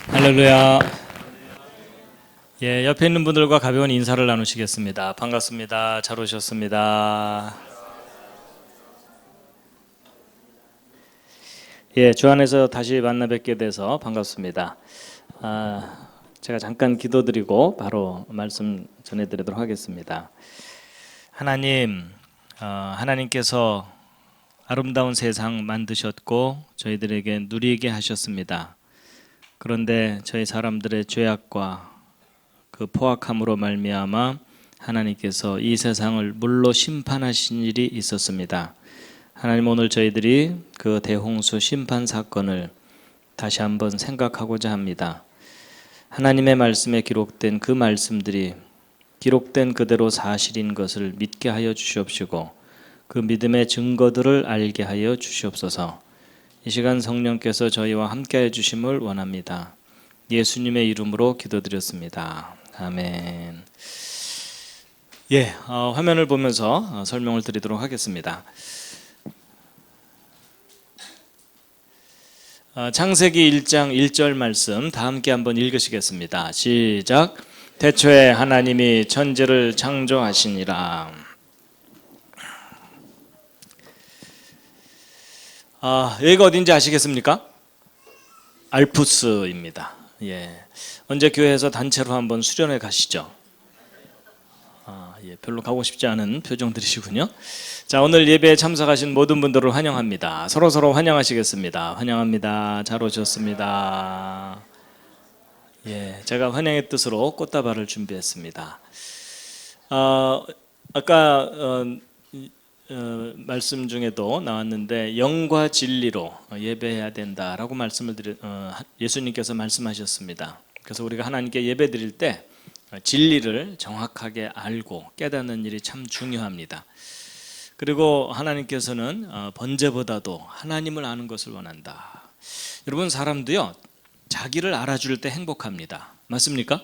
할렐루야. 예, 옆에 있는 분들과 가벼운 인사를 나누시겠습니다. 반갑습니다. 잘 오셨습니다. 예, 주 안에서 다시 만나 뵙게 돼서 반갑습니다. 제가 잠깐 기도드리고 바로 말씀 전해드리도록 하겠습니다. 하나님께서 아름다운 세상 만드셨고 저희들에게 누리게 하셨습니다. 그런데 저희 사람들의 죄악과 그 포악함으로 말미암아 하나님께서 이 세상을 물로 심판하신 일이 있었습니다. 하나님, 오늘 저희들이 그 대홍수 심판 사건을 다시 한번 생각하고자 합니다. 하나님의 말씀에 기록된 그 말씀들이 기록된 그대로 사실인 것을 믿게 하여 주시옵시고 그 믿음의 증거들을 알게 하여 주시옵소서. 이 시간 성령께서 저희와 함께해 주심을 원합니다. 예수님의 이름으로 기도드렸습니다. 아멘. 예, 화면을 보면서 설명을 드리도록 하겠습니다. 창세기 1장 1절 말씀 다 함께 한번 읽으시겠습니다. 시작. 태초에 하나님이 천지를 창조하시니라. 여기가 어딘지 아시겠습니까? 알프스입니다. 예. 언제 교회에서 단체로 한번 수련회 가시죠? 예, 별로 가고 싶지 않은 표정들이시군요. 자, 오늘 예배에 참석하신 모든 분들을 환영합니다. 서로 환영하시겠습니다. 환영합니다. 잘 오셨습니다. 예, 제가 환영의 뜻으로 꽃다발을 준비했습니다. 아까 말씀 중에도 나왔는데 영과 진리로 예배해야 된다라고 예수님께서 말씀하셨습니다. 그래서 우리가 하나님께 예배 드릴 때 진리를 정확하게 알고 깨닫는 일이 참 중요합니다. 그리고 하나님께서는 번제보다도 하나님을 아는 것을 원한다. 여러분, 사람도요 자기를 알아줄 때 행복합니다. 맞습니까?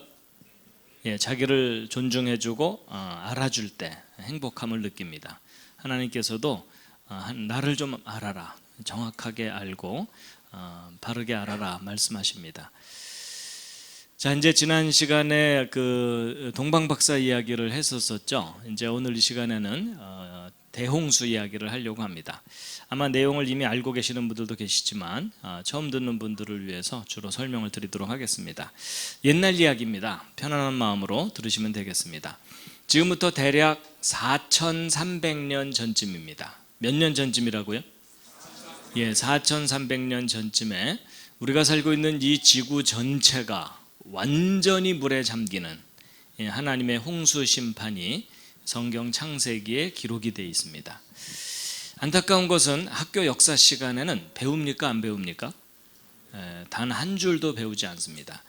예, 자기를 존중해주고 알아줄 때 행복함을 느낍니다. 하나님께서도 나를 좀 알아라, 정확하게 알고 바르게 알아라 말씀하십니다. 자, 이제 지난 시간에 그 동방박사 이야기를 했었죠. 이제 오늘 이 시간에는 대홍수 이야기를 하려고 합니다. 아마 내용을 이미 알고 계시는 분들도 계시지만 처음 듣는 분들을 위해서 주로 설명을 드리도록 하겠습니다. 옛날 이야기입니다. 편안한 마음으로 들으시면 되겠습니다. 지금부터 대략 4,300년 전쯤입니다. 몇 년 전쯤이라고요? 예, 4,300년 전쯤에 우리가 살고 있는 이 지구 전체가 완전히 물에 잠기는 하나님의 홍수 심판이 성경 창세기에 기록이 되어 있습니다. 안타까운 것은 학교 역사 시간에는 배웁니까? 안 배웁니까? 단 한 줄도 배우지 않습니다.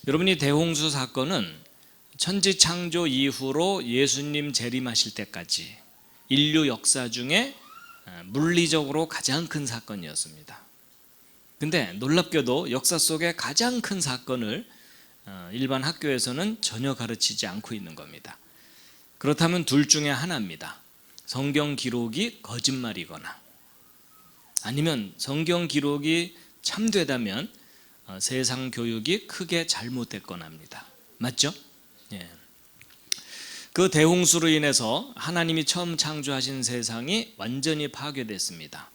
여러분이 대홍수 사건은 천지 창조 이후로 예수님 재림하실 때까지 인류 역사 중에 물리적으로 가장 큰 사건이었습니다. 근데 놀랍게도 역사 속에 가장 큰 사건을 일반 학교에서는 전혀 가르치지 않고 있는 겁니다. 그렇다면 둘 중에 하나입니다. 성경 기록이 거짓말이거나 아니면 성경 기록이 참되다면 세상 교육이 크게 잘못됐거나 합니다. 맞죠? 예. 그 대홍수로 인해서 하나님이 처음 창조하신 세상이 완전히 파괴됐습니다.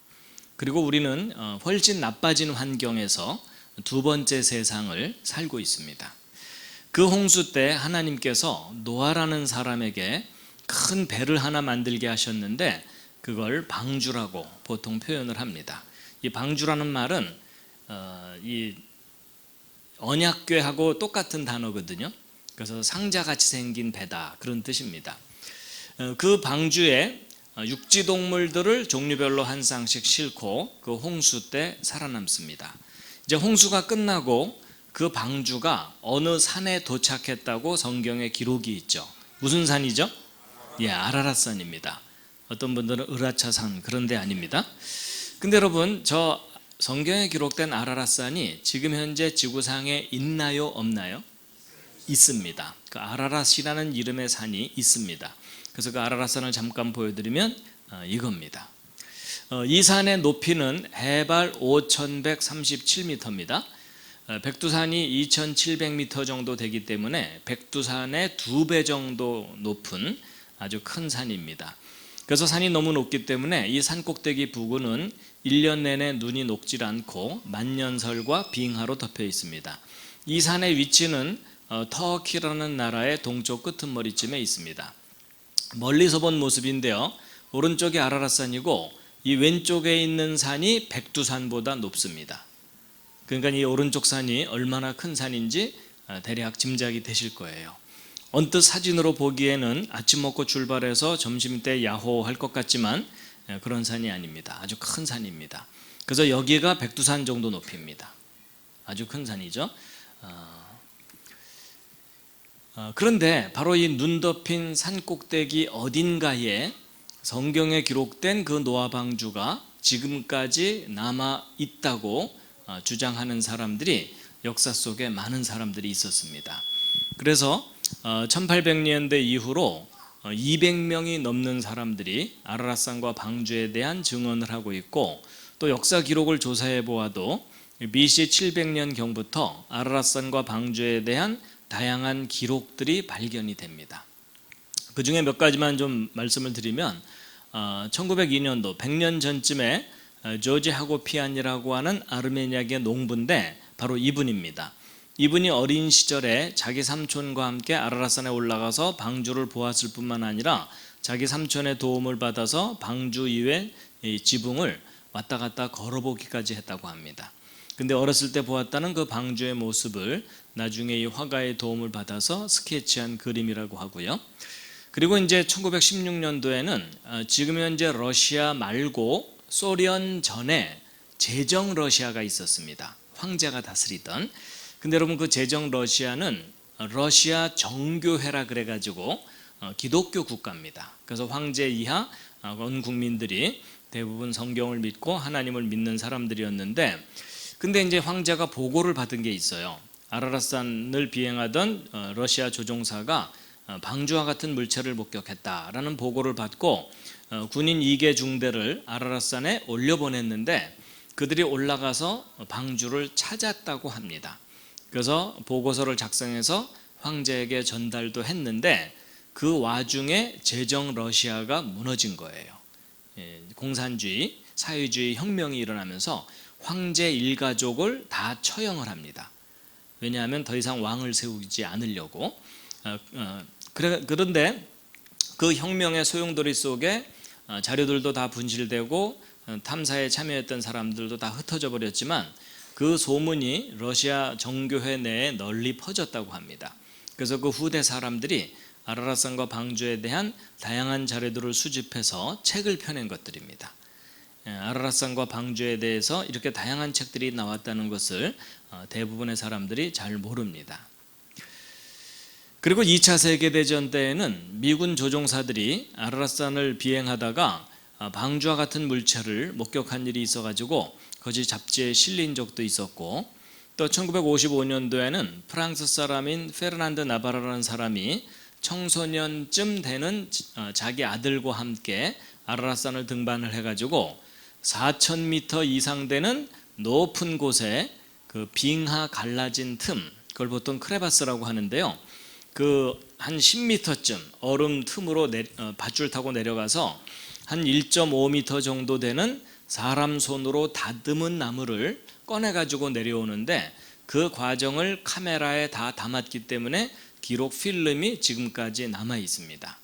그리고 우리는 훨씬 나빠진 환경에서 두 번째 세상을 살고 있습니다. 그 홍수 때 하나님께서 노아라는 사람에게 큰 배를 하나 만들게 하셨는데 그걸 방주라고 보통 표현을 합니다. 이 방주라는 말은 이 언약궤하고 똑같은 단어거든요. 그래서 상자같이 생긴 배다, 그런 뜻입니다. 그 방주에 육지동물들을 종류별로 한 쌍씩 싣고 그 홍수 때 살아남습니다. 이제 홍수가 끝나고 그 방주가 어느 산에 도착했다고 성경에 기록이 있죠. 무슨 산이죠? 예, 아라랏산입니다. 어떤 분들은 으라차산, 그런 데 아닙니다. 근데 여러분, 저 성경에 기록된 아라랏산이 지금 현재 지구상에 있나요, 없나요? 있습니다. 그 아라랏이라는 이름의 산이 있습니다. 그래서 그 아라랏산을 잠깐 보여드리면 이겁니다. 이 산의 높이는 해발 5,137m입니다. 백두산이 2,700m 정도 되기 때문에 백두산의 2배 정도 높은 아주 큰 산입니다. 그래서 산이 너무 높기 때문에 이 산꼭대기 부근은 1년 내내 눈이 녹질 않고 만년설과 빙하로 덮여 있습니다. 이 산의 위치는 터키라는 나라의 동쪽 끄트머리쯤에 있습니다. 멀리서 본 모습인데요, 오른쪽이 아라랏산이고 이 왼쪽에 있는 산이 백두산보다 높습니다. 그러니까 이 오른쪽 산이 얼마나 큰 산인지 대략 짐작이 되실 거예요. 언뜻 사진으로 보기에는 아침 먹고 출발해서 점심때 야호할 것 같지만 그런 산이 아닙니다. 아주 큰 산입니다. 그래서 여기가 백두산 정도 높이입니다. 아주 큰 산이죠. 그런데 바로 이 눈 덮인 산 꼭대기 어딘가에 성경에 기록된 그 노아 방주가 지금까지 남아 있다고 주장하는 사람들이 역사 속에 많은 사람들이 있었습니다. 그래서 1800년대 이후로 200명이 넘는 사람들이 아라랏산과 방주에 대한 증언을 하고 있고, 또 역사 기록을 조사해 보아도 BC 700년 경부터 아라랏산과 방주에 대한 다양한 기록들이 발견이 됩니다. 그 중에 몇 가지만 좀 말씀을 드리면 1902년도 100년 전쯤에 조지 하고피안이라고 하는 아르메니아계 농부인데 바로 이분입니다. 이분이 어린 시절에 자기 삼촌과 함께 아라랏산에 올라가서 방주를 보았을 뿐만 아니라 자기 삼촌의 도움을 받아서 방주 이외 지붕을 왔다 갔다 걸어보기까지 했다고 합니다. 근데 어렸을 때 보았다는 그 방주의 모습을 나중에 이 화가의 도움을 받아서 스케치한 그림이라고 하고요. 그리고 이제 1916년도에는 지금 현재 러시아 말고 소련 전에 제정 러시아가 있었습니다. 황제가 다스리던. 근데 여러분, 그 제정 러시아는 러시아 정교회라 그래가지고 기독교 국가입니다. 그래서 황제 이하 온 국민들이 대부분 성경을 믿고 하나님을 믿는 사람들이었는데, 근데 이제 황제가 보고를 받은 게 있어요. 아라랏산을 비행하던 러시아 조종사가 방주와 같은 물체를 목격했다라는 보고를 받고 군인 2개 중대를 아라랏산에 올려보냈는데 그들이 올라가서 방주를 찾았다고 합니다. 그래서 보고서를 작성해서 황제에게 전달도 했는데 그 와중에 제정 러시아가 무너진 거예요. 공산주의, 사회주의 혁명이 일어나면서 황제 일가족을 다 처형을 합니다. 왜냐하면 더 이상 왕을 세우지 않으려고. 그런데 그 혁명의 소용돌이 속에 자료들도 다 분실되고 탐사에 참여했던 사람들도 다 흩어져 버렸지만 그 소문이 러시아 정교회 내에 널리 퍼졌다고 합니다. 그래서 그 후대 사람들이 아라랏산과 방주에 대한 다양한 자료들을 수집해서 책을 펴낸 것들입니다. 아라랏산과 방주에 대해서 이렇게 다양한 책들이 나왔다는 것을 대부분의 사람들이 잘 모릅니다. 그리고 2차 세계대전 때에는 미군 조종사들이 아라랏산을 비행하다가 방주와 같은 물체를 목격한 일이 있어가지고 거기 잡지에 실린 적도 있었고, 또 1955년도에는 프랑스 사람인 페르난드 나바라라는 사람이 청소년쯤 되는 자기 아들과 함께 아라랏산을 등반을 해가지고 4,000m 이상 되는 높은 곳에 그 빙하 갈라진 틈, 그걸 보통 크레바스라고 하는데요, 그 한 10m쯤 얼음 틈으로 밧줄 타고 내려가서 한 1.5m 정도 되는 사람 손으로 다듬은 나무를 꺼내 가지고 내려오는데 그 과정을 카메라에 다 담았기 때문에 기록 필름이 지금까지 남아 있습니다.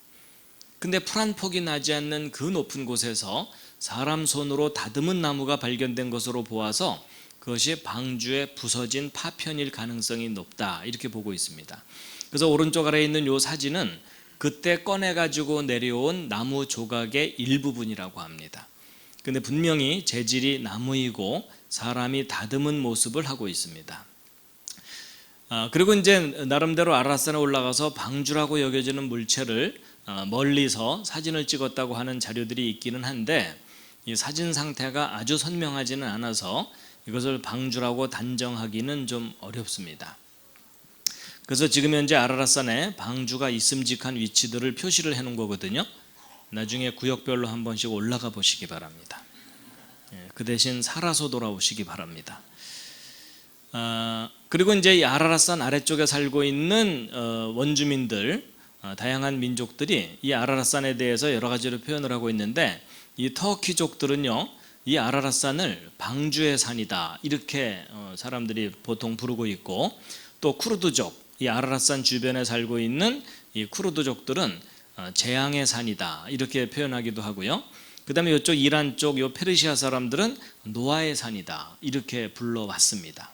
근데 풀 한 폭이 나지 않는 그 높은 곳에서 사람 손으로 다듬은 나무가 발견된 것으로 보아서 그것이 방주에 부서진 파편일 가능성이 높다, 이렇게 보고 있습니다. 그래서 오른쪽 아래에 있는 이 사진은 그때 꺼내 가지고 내려온 나무 조각의 일부분이라고 합니다. 근데 분명히 재질이 나무이고 사람이 다듬은 모습을 하고 있습니다. 그리고 이제 나름대로 아라랏산에 올라가서 방주라고 여겨지는 물체를 멀리서 사진을 찍었다고 하는 자료들이 있기는 한데 이 사진 상태가 아주 선명하지는 않아서 이것을 방주라고 단정하기는 좀 어렵습니다. 그래서 지금 현재 아라랏산에 방주가 있음직한 위치들을 표시를 해놓은 거거든요. 나중에 구역별로 한 번씩 올라가 보시기 바랍니다. 그 대신 살아서 돌아오시기 바랍니다. 그리고 이제 이 아라랏산 아래쪽에 살고 있는 원주민들, 다양한 민족들이 이 아라랏산에 대해서 여러 가지로 표현을 하고 있는데, 이 터키족들은요 이 아라랏산을 방주의 산이다 이렇게 사람들이 보통 부르고 있고, 또 쿠르드족, 이 아라랏산 주변에 살고 있는 이 쿠르드족들은 재앙의 산이다 이렇게 표현하기도 하고요. 그 다음에 이쪽 이란 쪽 요 페르시아 사람들은 노아의 산이다 이렇게 불러왔습니다.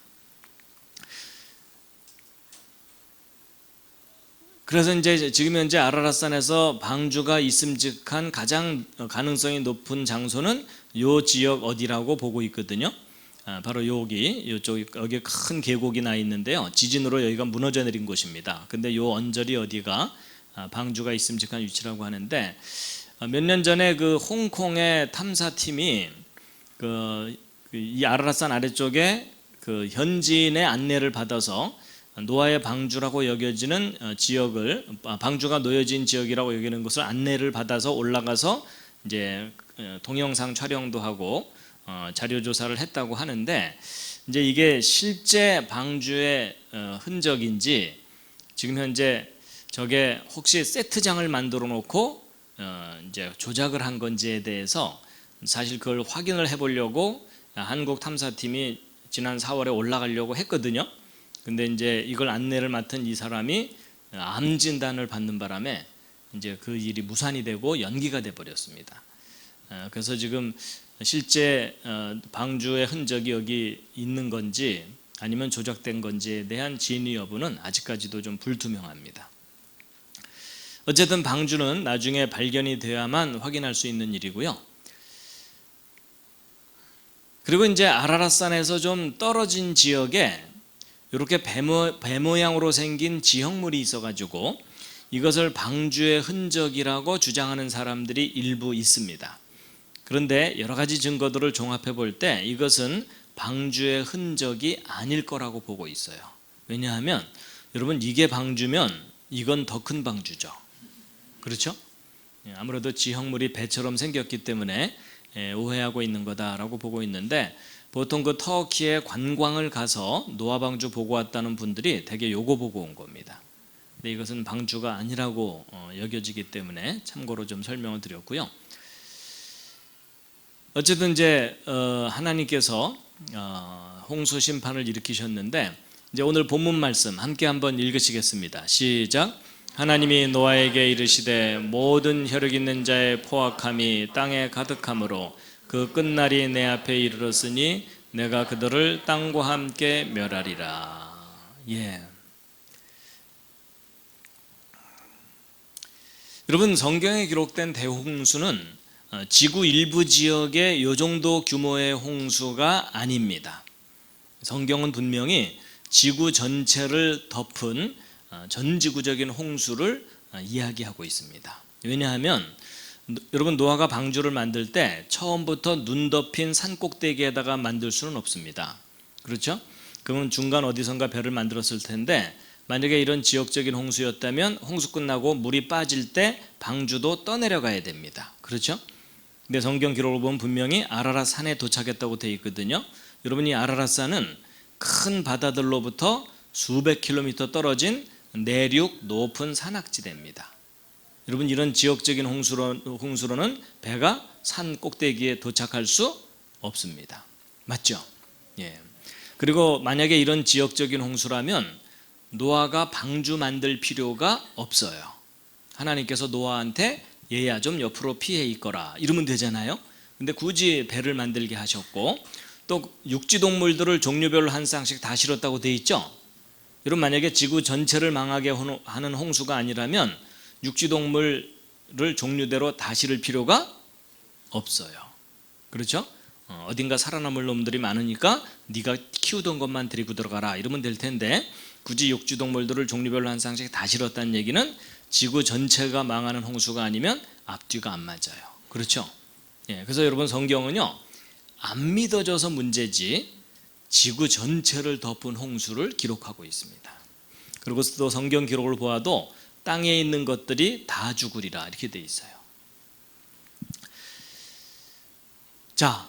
그래서 이제 지금 현재 아라랏산에서 방주가 있음직한 가장 가능성이 높은 장소는 요 지역 어디라고 보고 있거든요. 바로 여기 큰 계곡이 나 있는데요. 지진으로 여기가 무너져 내린 곳입니다. 근데 요 언저리 어디가 방주가 있음직한 위치라고 하는데, 몇 년 전에 그 홍콩의 탐사팀이 이 아라랏산 아래쪽에 그 현지인의 안내를 받아서 노아의 방주라고 여겨지는 지역을, 방주가 놓여진 지역이라고 여기는 것을 안내를 받아서 올라가서 이제 동영상 촬영도 하고 자료 조사를 했다고 하는데, 이제 이게 실제 방주의 흔적인지, 지금 현재 저게 혹시 세트장을 만들어 놓고 이제 조작을 한 건지에 대해서 사실 그걸 확인을 해보려고 한국 탐사팀이 지난 4월에 올라가려고 했거든요. 근데 이제 이걸 안내를 맡은 이 사람이 암 진단을 받는 바람에 이제 그 일이 무산이 되고 연기가 돼 버렸습니다. 그래서 지금 실제 방주의 흔적이 여기 있는 건지 아니면 조작된 건지에 대한 진위 여부는 아직까지도 좀 불투명합니다. 어쨌든 방주는 나중에 발견이 되어야만 확인할 수 있는 일이고요. 그리고 이제 아라랏산에서 좀 떨어진 지역에 이렇게 배 모양으로 생긴 지형물이 있어가지고 이것을 방주의 흔적이라고 주장하는 사람들이 일부 있습니다. 그런데 여러 가지 증거들을 종합해 볼 때 이것은 방주의 흔적이 아닐 거라고 보고 있어요. 왜냐하면 여러분, 이게 방주면 이건 더 큰 방주죠. 그렇죠? 아무래도 지형물이 배처럼 생겼기 때문에 오해하고 있는 거다라고 보고 있는데, 보통 그 터키에 관광을 가서 노아 방주 보고 왔다는 분들이 대개 요거 보고 온 겁니다. 근데 이것은 방주가 아니라고 여겨지기 때문에 참고로 좀 설명을 드렸고요. 어쨌든 이제 하나님께서 홍수 심판을 일으키셨는데, 이제 오늘 본문 말씀 함께 한번 읽으시겠습니다. 시작. 하나님이 노아에게 이르시되 모든 혈육 있는 자의 포악함이 땅에 가득함으로 그 끝날이 내 앞에 이르렀으니 내가 그들을 땅과 함께 멸하리라. 여러분, 성경에 기록된 대홍수는 지구 일부 지역의 이 정도 규모의 홍수가 아닙니다. 성경은 분명히 지구 전체를 덮은 전지구적인 홍수를 이야기하고 있습니다. 왜냐하면 여러분, 노아가 방주를 만들 때 처음부터 눈 덮인 산 꼭대기에다가 만들 수는 없습니다. 그렇죠? 그러면 중간 어디선가 배를 만들었을 텐데, 만약에 이런 지역적인 홍수였다면 홍수 끝나고 물이 빠질 때 방주도 떠내려가야 됩니다. 그렇죠? 근데 성경 기록을 보면 분명히 아라랏 산에 도착했다고 되어 있거든요. 여러분, 이 아라랏 산은 큰 바다들로부터 수백 킬로미터 떨어진 내륙 높은 산악지대입니다. 여러분, 이런 지역적인 홍수로는 배가 산 꼭대기에 도착할 수 없습니다. 맞죠? 그리고 만약에 이런 지역적인 홍수라면 노아가 방주 만들 필요가 없어요. 하나님께서 노아한테 얘야 좀 옆으로 피해 있거라 이러면 되잖아요. 근데 굳이 배를 만들게 하셨고, 또 육지동물들을 종류별로 한 쌍씩 다 실었다고 돼 있죠. 여러분, 만약에 지구 전체를 망하게 하는 홍수가 아니라면 육지동물을 종류대로 다 실을 필요가 없어요. 그렇죠? 어딘가 살아남을 놈들이 많으니까 네가 키우던 것만 데리고 들어가라 이러면 될 텐데, 굳이 육지동물들을 종류별로 한 쌍씩 다 실었다는 얘기는 지구 전체가 망하는 홍수가 아니면 앞뒤가 안 맞아요. 그렇죠? 그래서 여러분, 성경은요 안 믿어져서 문제지 지구 전체를 덮은 홍수를 기록하고 있습니다. 그리고 또 성경 기록을 보아도 땅에 있는 것들이 다 죽으리라 이렇게 돼 있어요. 자,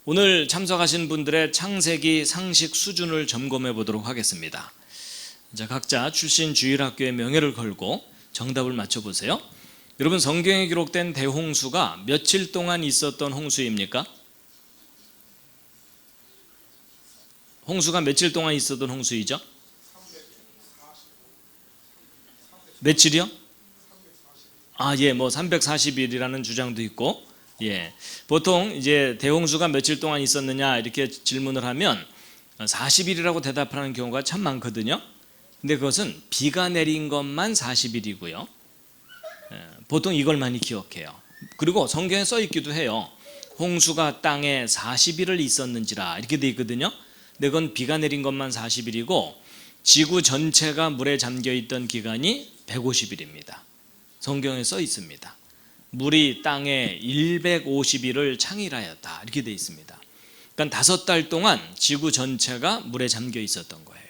오늘 참석하신 분들의 창세기 상식 수준을 점검해 보도록 하겠습니다. 자, 각자 출신 주일학교의 명예를 걸고 정답을 맞춰보세요. 여러분, 성경에 기록된 대홍수가 며칠 동안 있었던 홍수입니까? 홍수가 며칠 동안 있었던 홍수이죠? 며칠이요? 예, 뭐 340일이라는 주장도 있고, 예, 보통 이제 대홍수가 며칠 동안 있었느냐 이렇게 질문을 하면 40일이라고 대답하는 경우가 참 많거든요. 근데 그것은 비가 내린 것만 40일이고요. 보통 이걸 많이 기억해요. 그리고 성경에 써 있기도 해요. 홍수가 땅에 40일을 있었는지라 이렇게 돼 있거든요. 근데 그건 비가 내린 것만 40일이고 지구 전체가 물에 잠겨 있던 기간이 150일입니다. 성경에 써 있습니다. 물이 땅에 150일을 창일하였다 이렇게 돼 있습니다. 그러니까 5달 동안 지구 전체가 물에 잠겨 있었던 거예요.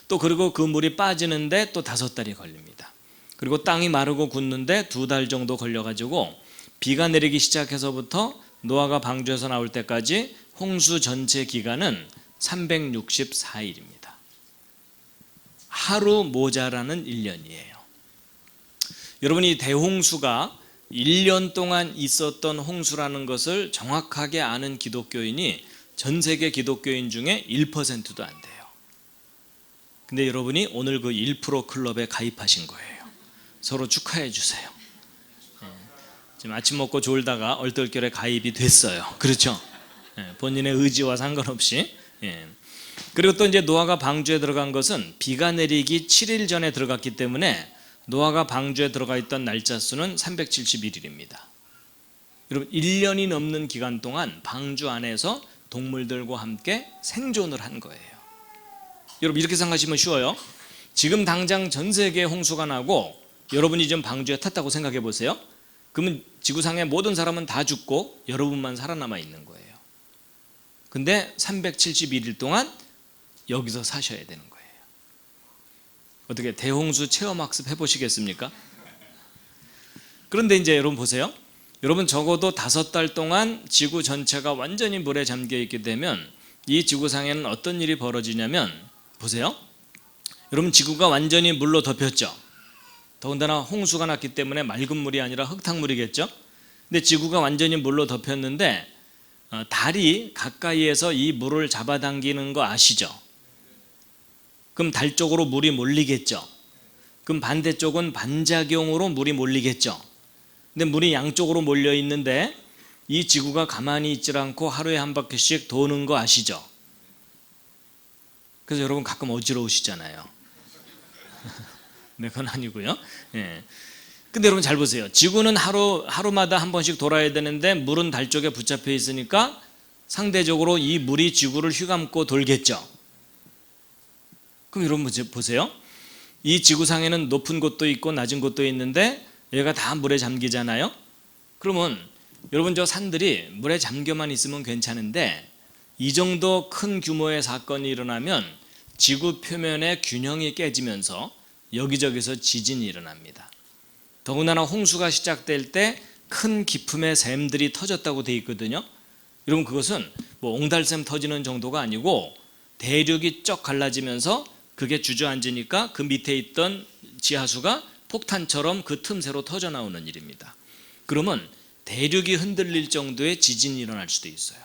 또 그리고 그 물이 빠지는데 또 5달이 걸립니다. 그리고 땅이 마르고 굳는데 2달 정도 걸려가지고 비가 내리기 시작해서부터 노아가 방주에서 나올 때까지 홍수 전체 기간은 364일입니다. 하루 모자라는 1년이에요. 여러분이 대홍수가 1년 동안 있었던 홍수라는 것을 정확하게 아는 기독교인이 전 세계 기독교인 중에 1%도 안 돼요. 근데 여러분이 오늘 그 1% 클럽에 가입하신 거예요. 서로 축하해 주세요. 지금 아침 먹고 졸다가 얼떨결에 가입이 됐어요. 그렇죠? 본인의 의지와 상관없이. 그리고 또 이제 노아가 방주에 들어간 것은 비가 내리기 7일 전에 들어갔기 때문에 노아가 방주에 들어가 있던 날짜 수는 371일입니다. 여러분, 1년이 넘는 기간 동안 방주 안에서 동물들과 함께 생존을 한 거예요. 여러분, 이렇게 생각하시면 쉬워요. 지금 당장 전 세계에 홍수가 나고 여러분이 좀 방주에 탔다고 생각해 보세요. 그러면 지구상의 모든 사람은 다 죽고 여러분만 살아남아 있는 거예요. 근데 371일 동안 여기서 사셔야 되는 거예요. 어떻게 대홍수 체험학습 해보시겠습니까? 그런데 이제 여러분 보세요. 여러분 적어도 5달 동안 지구 전체가 완전히 물에 잠겨 있게 되면 이 지구상에는 어떤 일이 벌어지냐면, 보세요. 여러분, 지구가 완전히 물로 덮였죠. 더군다나 홍수가 났기 때문에 맑은 물이 아니라 흙탕물이겠죠. 근데 지구가 완전히 물로 덮였는데 달이 가까이에서 이 물을 잡아당기는 거 아시죠? 그럼 달 쪽으로 물이 몰리겠죠. 그럼 반대쪽은 반작용으로 물이 몰리겠죠. 근데 물이 양쪽으로 몰려 있는데 이 지구가 가만히 있질 않고 하루에 한 바퀴씩 도는 거 아시죠? 그래서 여러분 가끔 어지러우시잖아요. 네, 그건 아니고요. 근데 여러분 잘 보세요. 지구는 하루마다 한 번씩 돌아야 되는데 물은 달 쪽에 붙잡혀 있으니까 상대적으로 이 물이 지구를 휘감고 돌겠죠. 그럼 여러분 보세요. 이 지구상에는 높은 곳도 있고 낮은 곳도 있는데 얘가 다 물에 잠기잖아요. 그러면 여러분, 저 산들이 물에 잠겨만 있으면 괜찮은데 이 정도 큰 규모의 사건이 일어나면 지구 표면의 균형이 깨지면서 여기저기서 지진이 일어납니다. 더군다나 홍수가 시작될 때 큰 기품의 샘들이 터졌다고 돼 있거든요. 여러분, 그것은 뭐 옹달샘 터지는 정도가 아니고 대륙이 쩍 갈라지면서 그게 주저앉으니까 그 밑에 있던 지하수가 폭탄처럼 그 틈새로 터져 나오는 일입니다. 그러면 대륙이 흔들릴 정도의 지진이 일어날 수도 있어요.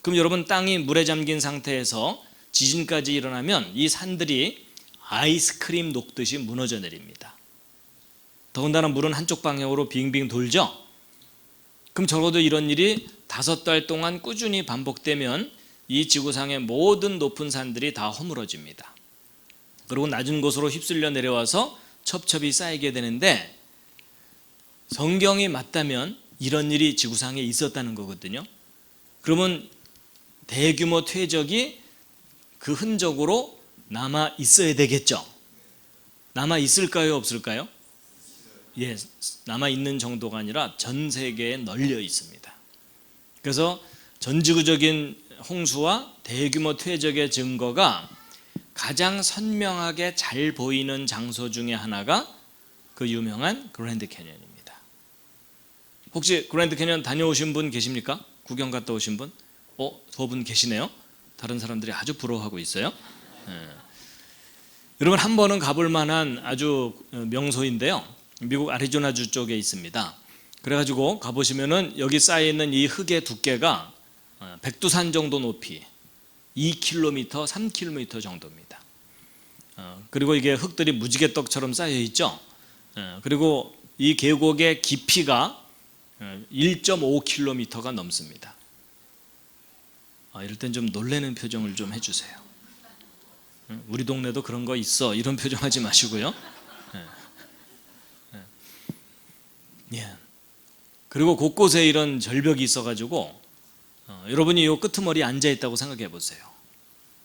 그럼 여러분, 땅이 물에 잠긴 상태에서 지진까지 일어나면 이 산들이 아이스크림 녹듯이 무너져 내립니다. 더군다나 물은 한쪽 방향으로 빙빙 돌죠. 그럼 적어도 이런 일이 5달 동안 꾸준히 반복되면 이 지구상의 모든 높은 산들이 다 허물어집니다. 그리고 낮은 곳으로 휩쓸려 내려와서 첩첩이 쌓이게 되는데, 성경이 맞다면 이런 일이 지구상에 있었다는 거거든요. 그러면 대규모 퇴적이 그 흔적으로 남아 있어야 되겠죠. 남아 있을까요, 없을까요? 예, 남아 있는 정도가 아니라 전 세계에 널려 있습니다. 그래서 전지구적인 홍수와 대규모 퇴적의 증거가 가장 선명하게 잘 보이는 장소 중에 하나가 그 유명한 그랜드 캐니언입니다. 혹시 그랜드 캐니언 다녀오신 분 계십니까? 구경 갔다 오신 분? 두 분 계시네요. 다른 사람들이 아주 부러워하고 있어요. 예. 여러분 한 번은 가볼 만한 아주 명소인데요. 미국 애리조나주 쪽에 있습니다. 그래가지고 가보시면은 여기 쌓여 있는 이 흙의 두께가 백두산 정도 높이 2km, 3km 정도입니다. 그리고 이게 흙들이 무지개떡처럼 쌓여 있죠. 그리고 이 계곡의 깊이가 1.5km가 넘습니다. 이럴 땐 좀 놀라는 표정을 좀 해주세요. 우리 동네도 그런 거 있어 이런 표정하지 마시고요. 예. 그리고 곳곳에 이런 절벽이 있어가지고 여러분이 이 끄트머리에 앉아 있다고 생각해 보세요.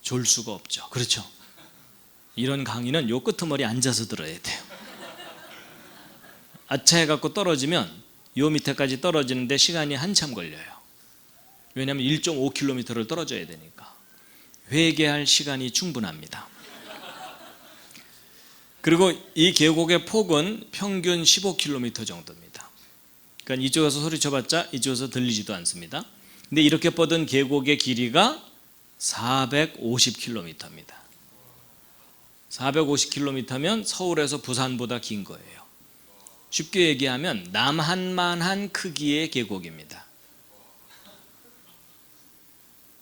졸 수가 없죠. 그렇죠? 이런 강의는 이 끄트머리에 앉아서 들어야 돼요. 아차해갖고 떨어지면 요 밑에까지 떨어지는데 시간이 한참 걸려요. 왜냐하면 1.5km를 떨어져야 되니까 회개할 시간이 충분합니다. 그리고 이 계곡의 폭은 평균 15km 정도입니다. 그러니까 이쪽에서 소리쳐봤자 이쪽에서 들리지도 않습니다. 근데 이렇게 뻗은 계곡의 길이가 450km입니다. 450km면 서울에서 부산보다 긴 거예요. 쉽게 얘기하면 남한만한 크기의 계곡입니다.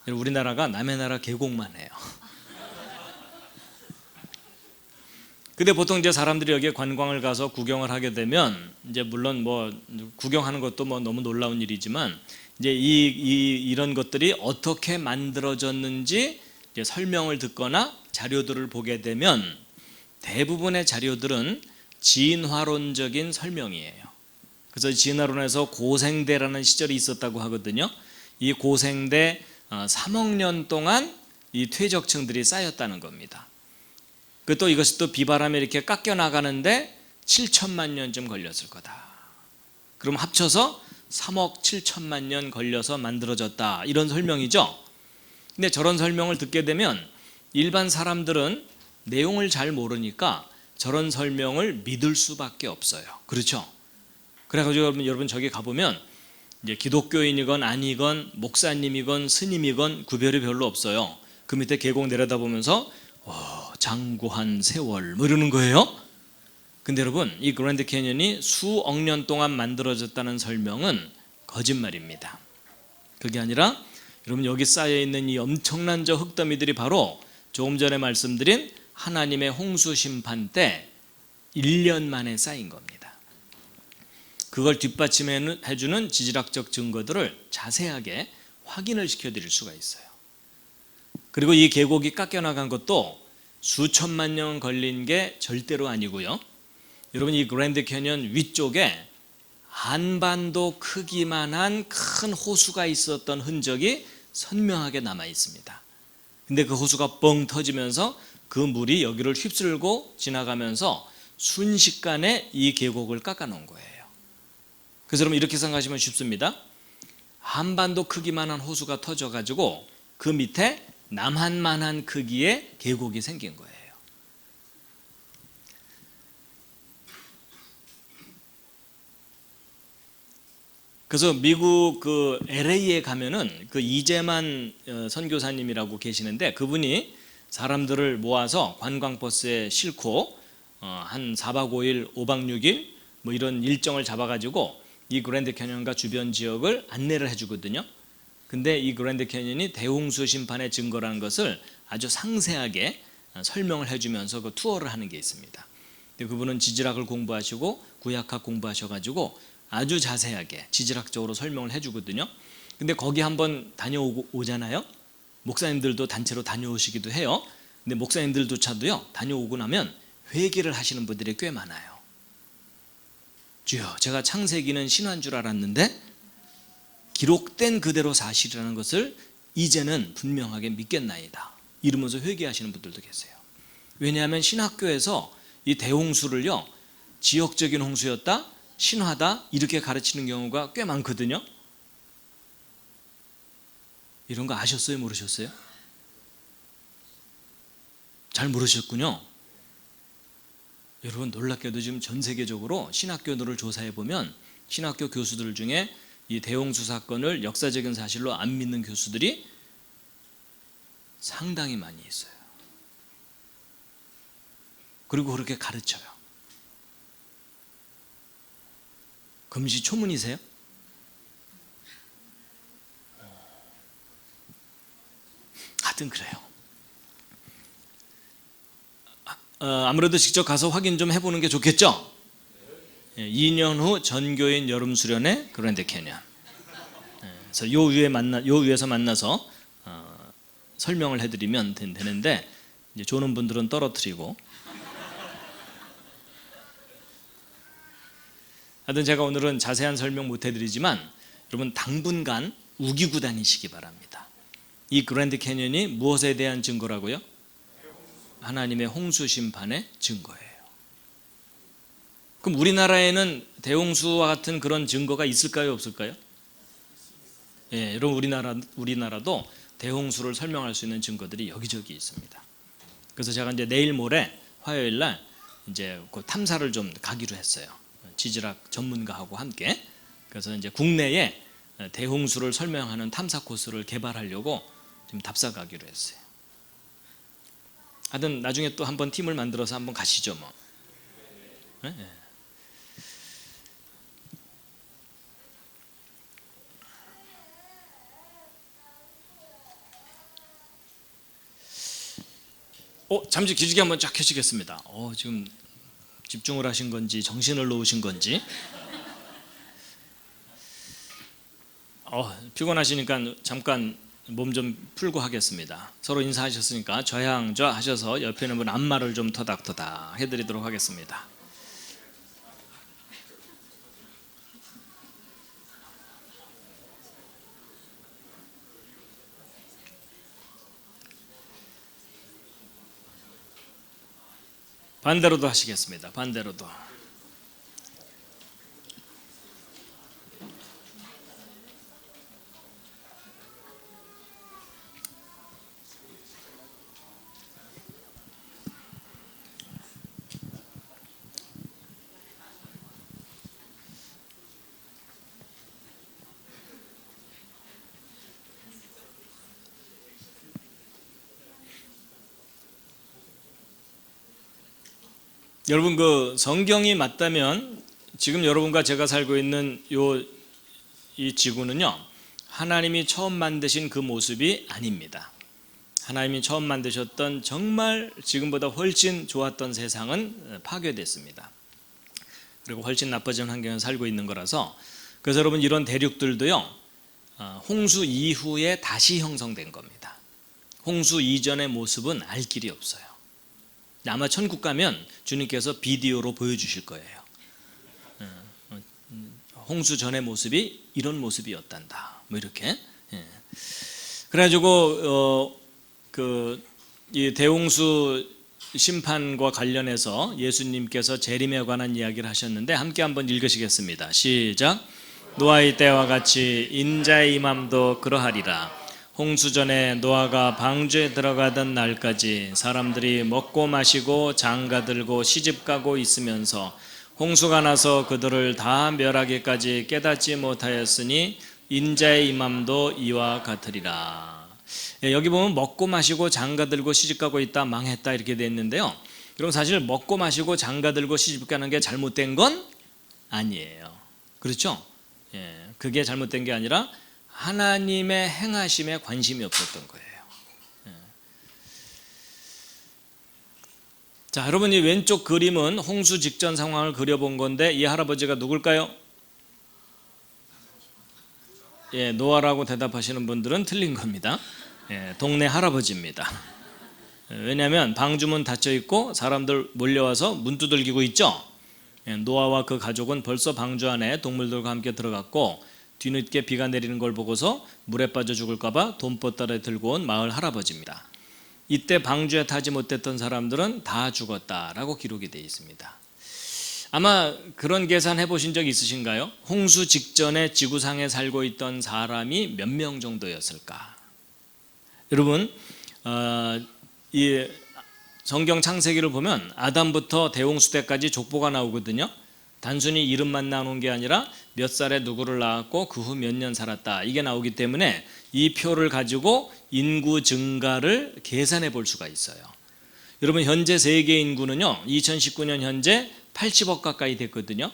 우리나라가 남의 나라 계곡만 해요. 근데 보통 이제 사람들이 여기에 관광을 가서 구경을 하게 되면 이제 물론 뭐 구경하는 것도 뭐 너무 놀라운 일이지만 이제 이런 것들이 어떻게 만들어졌는지 이제 설명을 듣거나 자료들을 보게 되면 대부분의 자료들은 진화론적인 설명이에요. 그래서 진화론에서 고생대라는 시절이 있었다고 하거든요. 이 고생대 3억 년 동안 이 퇴적층들이 쌓였다는 겁니다. 또 이것이 또 비바람에 이렇게 깎여 나가는데 7천만 년쯤 걸렸을 거다. 그럼 합쳐서 3억 7천만 년 걸려서 만들어졌다. 이런 설명이죠. 근데 저런 설명을 듣게 되면 일반 사람들은 내용을 잘 모르니까 저런 설명을 믿을 수밖에 없어요. 그렇죠? 그래가지고 여러분 저기 가보면 이제 기독교인이건 아니건 목사님이건 스님이건 구별이 별로 없어요. 그 밑에 계곡 내려다보면서 장구한 세월 뭐 이러는 거예요. 근데 여러분 이 그랜드 캐니언이 수억 년 동안 만들어졌다는 설명은 거짓말입니다. 그게 아니라 여러분 여기 쌓여있는 이 엄청난 저 흙더미들이 바로 조금 전에 말씀드린 하나님의 홍수 심판 때 1년 만에 쌓인 겁니다. 그걸 뒷받침해주는 지질학적 증거들을 자세하게 확인을 시켜드릴 수가 있어요. 그리고 이 계곡이 깎여나간 것도 수천만 년 걸린 게 절대로 아니고요. 여러분 이 그랜드 캐니언 위쪽에 한반도 크기만한 큰 호수가 있었던 흔적이 선명하게 남아 있습니다. 근데 그 호수가 뻥 터지면서 그 물이 여기를 휩쓸고 지나가면서 순식간에 이 계곡을 깎아 놓은 거예요. 그래서 여러분 이렇게 생각하시면 쉽습니다. 한반도 크기만한 호수가 터져가지고 그 밑에 남한만한 크기의 계곡이 생긴 거예요. 그래서 미국 그 LA에 가면은 그 이재만 선교사님이라고 계시는데 그분이 사람들을 모아서 관광버스에 싣고 한 4박 5일, 5박 6일 뭐 이런 일정을 잡아가지고 이 그랜드 캐니언과 주변 지역을 안내를 해주거든요. 근데 이 그랜드 캐니언이 대홍수 심판의 증거라는 것을 아주 상세하게 설명을 해주면서 그 투어를 하는 게 있습니다. 근데 그분은 지질학을 공부하시고 구약학 공부하셔가지고 아주 자세하게 지질학적으로 설명을 해주거든요. 근데 거기 한번 다녀오잖아요. 목사님들도 단체로 다녀오시기도 해요. 근데 목사님들조차도요 다녀오고 나면 회개를 하시는 분들이 꽤 많아요. 주여, 제가 창세기는 신화인 줄 알았는데 기록된 그대로 사실이라는 것을 이제는 분명하게 믿겠나이다. 이러면서 회개하시는 분들도 계세요. 왜냐하면 신학교에서 이 대홍수를요 지역적인 홍수였다, 신화다 이렇게 가르치는 경우가 꽤 많거든요. 이런 거 아셨어요? 모르셨어요? 잘 모르셨군요. 여러분 놀랍게도 지금 전 세계적으로 신학교들을 조사해 보면 신학교 교수들 중에 이 대홍수 사건을 역사적인 사실로 안 믿는 교수들이 상당히 많이 있어요. 그리고 그렇게 가르쳐요. 금시초문이세요? 하여튼 그래요. 아무래도 직접 가서 확인 좀 해보는 게 좋겠죠? 2년 후 전교인 여름 수련회 그랜드 캐년. 그래서 요 위에서 만나서 설명을 해드리면 되는데 이제 조는 분들은 떨어뜨리고. 하여튼 제가 오늘은 자세한 설명 못 해드리지만 여러분 당분간 우기고 다니시기 바랍니다. 이 그랜드 캐년이 무엇에 대한 증거라고요? 하나님의 홍수 심판의 증거예요. 그럼 우리나라에는 대홍수와 같은 그런 증거가 있을까요, 없을까요? 예, 여러분 우리나라도 대홍수를 설명할 수 있는 증거들이 여기저기 있습니다. 그래서 제가 이제 내일 모레 화요일 날 이제 그 탐사를 좀 가기로 했어요. 지질학 전문가하고 함께. 그래서 이제 국내에 대홍수를 설명하는 탐사 코스를 개발하려고 지금 답사 가기로 했어요. 하여튼 나중에 또 한번 팀을 만들어서 한번 가시죠 뭐. 네? 잠시 기지개 한번 쫙 켜시겠습니다. 지금 집중을 하신 건지 정신을 놓으신 건지. 피곤하시니까 잠깐 몸 좀 풀고 하겠습니다. 서로 인사하셨으니까 좌양좌 하셔서 옆에 있는 분 앞말을 좀 토닥토닥 해드리도록 하겠습니다. 반대로도 하시겠습니다. 반대로도. 여러분 그 성경이 맞다면 지금 여러분과 제가 살고 있는 이 지구는요 하나님이 처음 만드신 그 모습이 아닙니다. 하나님이 처음 만드셨던 정말 지금보다 훨씬 좋았던 세상은 파괴됐습니다. 그리고 훨씬 나빠진 환경에 살고 있는 거라서 그래서 여러분 이런 대륙들도요 홍수 이후에 다시 형성된 겁니다. 홍수 이전의 모습은 알 길이 없어요. 아마 천국 가면 주님께서 비디오로 보여주실 거예요. 홍수 전의 모습이 이런 모습이었단다. 뭐 이렇게. 그래가지고 이 대홍수 심판과 관련해서 예수님께서 재림에 관한 이야기를 하셨는데 함께 한번 읽으시겠습니다. 시작. 노아의 때와 같이 인자의 임함도 그러하리라. 홍수 전에 노아가 방주에 들어가던 날까지 사람들이 먹고 마시고 장가들고 시집가고 있으면서 홍수가 나서 그들을 다 멸하기까지 깨닫지 못하였으니 인자의 임함도 이와 같으리라. 여기 보면 먹고 마시고 장가들고 시집가고 있다 망했다 이렇게 돼 있는데요. 그럼 사실 먹고 마시고 장가들고 시집가는 게 잘못된 건 아니에요. 그렇죠? 그게 잘못된 게 아니라 하나님의 행하심에 관심이 없었던 거예요. 자, 여러분 이 왼쪽 그림은 홍수 직전 상황을 그려본 건데 이 할아버지가 누굴까요? 노아라고 대답하시는 분들은 틀린 겁니다. 동네 할아버지입니다. 왜냐하면 방주문 닫혀 있고 사람들 몰려와서 문 두들기고 있죠. 노아와 그 가족은 벌써 방주 안에 동물들과 함께 들어갔고 뒤늦게 비가 내리는 걸 보고서 물에 빠져 죽을까 봐 돈보따리 들고 온 마을 할아버지입니다. 이때 방주에 타지 못했던 사람들은 다 죽었다라고 기록이 되어 있습니다. 아마 그런 계산 해보신 적 있으신가요? 홍수 직전에 지구상에 살고 있던 사람이 몇 명 정도였을까? 여러분 이 성경 창세기를 보면 아담부터 대홍수 때까지 족보가 나오거든요. 단순히 이름만 나오는 게 아니라 몇 살에 누구를 낳았고 그 후 몇 년 살았다, 이게 나오기 때문에 이 표를 가지고 인구 증가를 계산해 볼 수가 있어요. 여러분, 현재 세계 인구는요 2019년 현재 80억 가까이 됐거든요.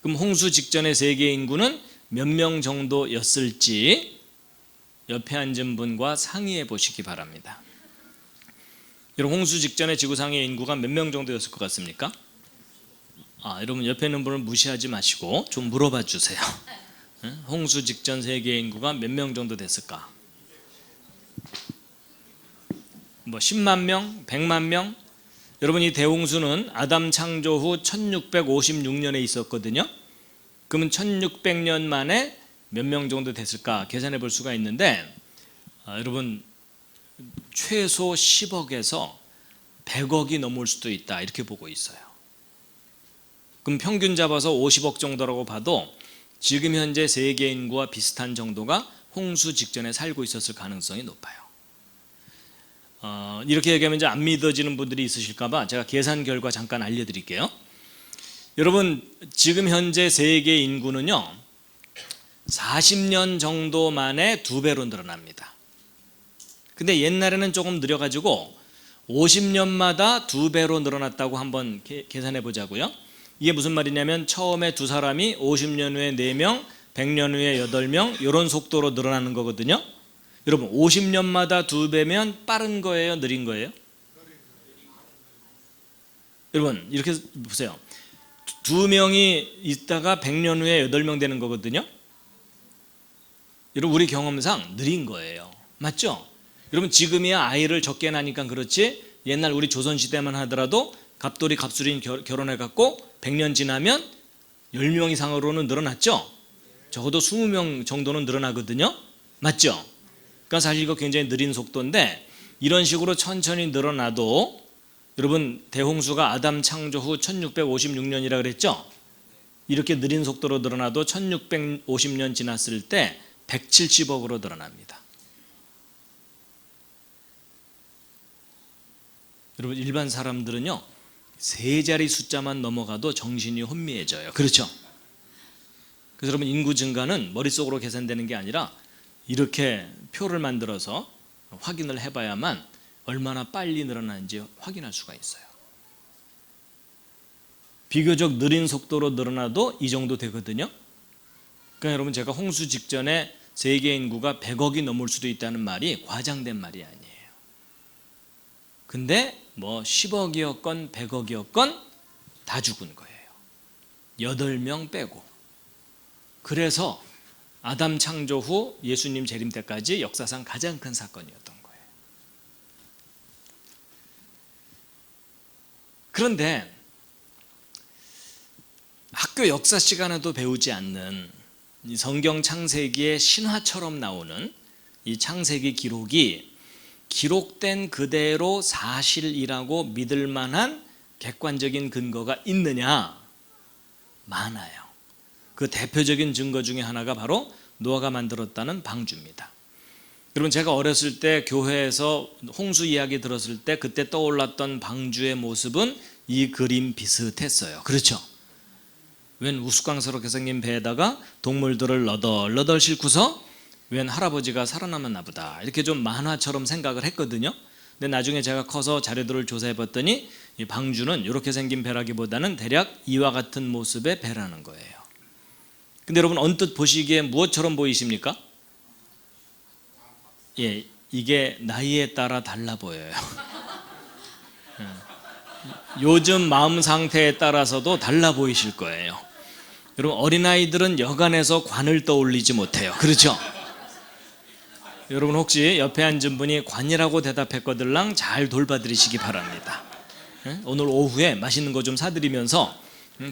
그럼 홍수 직전의 세계 인구는 몇 명 정도였을지 옆에 앉은 분과 상의해 보시기 바랍니다. 여러분, 홍수 직전에 지구상의 인구가 몇 명 정도였을 것 같습니까? 여러분, 옆에 있는 분을 무시하지 마시고 좀 물어봐 주세요. 홍수 직전 세계 인구가 몇 명 정도 됐을까? 뭐 10만 명, 100만 명? 여러분, 이 대홍수는 아담 창조 후 1656년에 있었거든요. 그러면 1600년 만에 몇 명 정도 됐을까 계산해 볼 수가 있는데, 여러분, 최소 10억에서 100억이 넘을 수도 있다, 이렇게 보고 있어요. 그럼 평균 잡아서 50억 정도라고 봐도 지금 현재 세계 인구와 비슷한 정도가 홍수 직전에 살고 있었을 가능성이 높아요. 이렇게 얘기하면 이제 안 믿어지는 분들이 있으실까 봐 제가 계산 결과 잠깐 알려드릴게요. 여러분, 지금 현재 세계 인구는요 40년 정도 만에 2배로 늘어납니다. 근데 옛날에는 조금 느려가지고 50년마다 2배로 늘어났다고 한번 계산해 보자고요. 이게 무슨 말이냐면 처음에 두 사람이 50년 후에 4명, 100년 후에 8명, 이런 속도로 늘어나는 거거든요. 여러분, 50년마다 2배면 빠른 거예요, 느린 거예요? 여러분, 이렇게 보세요. 2명이 있다가 100년 후에 8명 되는 거거든요. 여러분, 우리 경험상 느린 거예요. 맞죠? 여러분, 지금이야 아이를 적게 낳으니까 그렇지, 옛날 우리 조선시대만 하더라도 갑돌이 갑술인 결혼해갖고 100년 지나면 10명 이상으로는 늘어났죠. 적어도 20명 정도는 늘어나거든요. 맞죠? 그러니까 사실 이거 굉장히 느린 속도인데, 이런 식으로 천천히 늘어나도 여러분, 대홍수가 아담 창조 후 1656년이라 그랬죠. 이렇게 느린 속도로 늘어나도 1650년 지났을 때 170억으로 늘어납니다. 여러분, 일반 사람들은요 3자리 숫자만 넘어가도 정신이 혼미해져요. 그렇죠? 그래서 여러분, 인구 증가는 머릿속으로 계산되는 게 아니라 이렇게 표를 만들어서 확인을 해봐야만 얼마나 빨리 늘어나는지 확인할 수가 있어요. 비교적 느린 속도로 늘어나도 이 정도 되거든요. 그러니까 여러분, 제가 홍수 직전에 세계 인구가 100억이 넘을 수도 있다는 말이 과장된 말이 아니에요. 근데 뭐 10억이었건 100억이었건 다 죽은 거예요. 8명 빼고. 그래서 아담 창조 후 예수님 재림 때까지 역사상 가장 큰 사건이었던 거예요. 그런데 학교 역사 시간에도 배우지 않는 이 성경 창세기의 신화처럼 나오는 이 창세기 기록이 기록된 그대로 사실이라고 믿을 만한 객관적인 근거가 있느냐? 많아요. 그 대표적인 증거 중에 하나가 바로 노아가 만들었다는 방주입니다. 여러분, 제가 어렸을 때 교회에서 홍수 이야기 들었을 때 그때 떠올랐던 방주의 모습은 이 그림 비슷했어요. 그렇죠? 웬 우스꽝스럽게 생긴 배에다가 동물들을 너덜너덜 싣고서 웬 할아버지가 살아남았나 보다, 이렇게 좀 만화처럼 생각을 했거든요. 근데 나중에 제가 커서 자료들을 조사해 봤더니 이 방주는 이렇게 생긴 배라기보다는 대략 이와 같은 모습의 배라는 거예요. 근데 여러분, 언뜻 보시기에 무엇처럼 보이십니까? 예, 이게 나이에 따라 달라 보여요. 요즘 마음 상태에 따라서도 달라 보이실 거예요. 여러분, 어린아이들은 여간해서 관을 떠올리지 못해요. 그렇죠? 여러분, 혹시 옆에 앉은 분이 관이라고 대답했거들랑 잘 돌봐드리시기 바랍니다. 오늘 오후에 맛있는 거 좀 사드리면서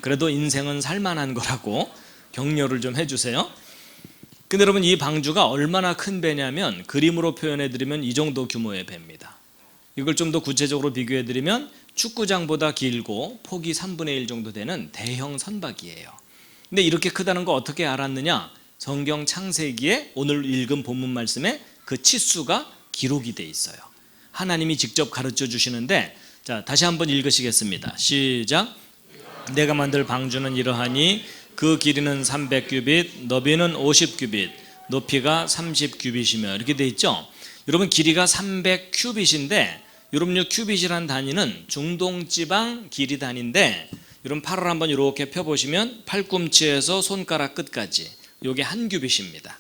그래도 인생은 살만한 거라고 격려를 좀 해주세요. 근데 여러분, 이 방주가 얼마나 큰 배냐면 그림으로 표현해드리면 이 정도 규모의 배입니다. 이걸 좀 더 구체적으로 비교해드리면 축구장보다 길고 폭이 3분의 1 정도 되는 대형 선박이에요. 근데 이렇게 크다는 거 어떻게 알았느냐? 성경 창세기에 오늘 읽은 본문 말씀에 그 치수가 기록이 돼 있어요. 하나님이 직접 가르쳐 주시는데, 자, 다시 한번 읽으시겠습니다. 시작. 내가 만들 방주는 이러하니 그 길이는 300규빗, 너비는 50규빗, 높이가 30규빗이며 이렇게 돼 있죠. 여러분 길이가 300규빗인데 여러분 이 규빗이란 단위는 중동 지방 길이 단위인데 여러분 팔을 한번 이렇게 펴보시면 팔꿈치에서 손가락 끝까지 이게 한 규빗입니다.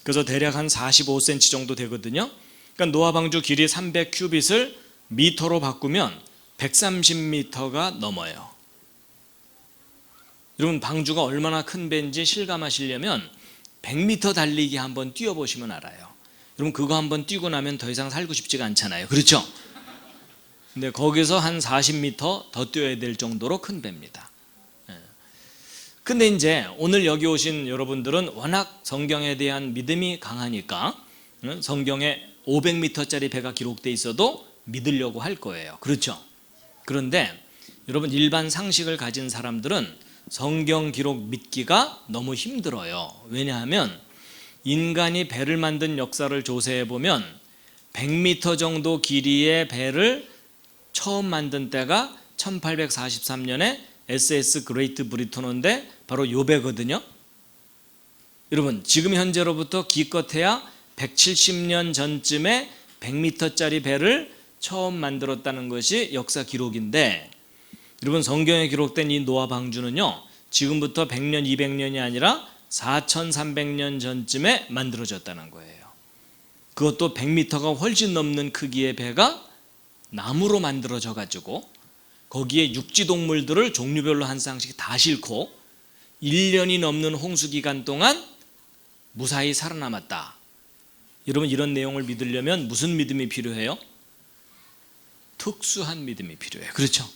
그래서 대략 한 45cm 정도 되거든요. 그러니까 노아 방주 길이 300규빗을 미터로 바꾸면 130m가 넘어요. 여러분 방주가 얼마나 큰 배인지 실감하시려면 100m 달리기 한번 뛰어보시면 알아요. 여러분 그거 한번 뛰고 나면 더 이상 살고 싶지가 않잖아요. 그렇죠? 근데 거기서 한 40m 더 뛰어야 될 정도로 큰 배입니다. 근데 이제 오늘 여기 오신 여러분들은 워낙 성경에 대한 믿음이 강하니까 성경에 500m짜리 배가 기록돼 있어도 믿으려고 할 거예요. 그렇죠? 그런데 여러분 일반 상식을 가진 사람들은 성경 기록 믿기가 너무 힘들어요. 왜냐하면 인간이 배를 만든 역사를 조사해 보면 100m 정도 길이의 배를 처음 만든 때가 1843년에 SS 그레이트 브리터노인데 바로 요 배거든요. 여러분 지금 현재로부터 기껏해야 170년 전쯤에 100m짜리 배를 처음 만들었다는 것이 역사 기록인데 여러분 성경에 기록된 이 노아 방주는요 지금부터 100년 200년이 아니라 4300년 전쯤에 만들어졌다는 거예요. 그것도 100m가 훨씬 넘는 크기의 배가 나무로 만들어져 가지고 거기에 육지동물들을 종류별로 한 쌍씩 다 싣고 1년이 넘는 홍수기간 동안 무사히 살아남았다. 여러분 이런 내용을 믿으려면 무슨 믿음이 필요해요? 특수한 믿음이 필요해요. 그렇죠?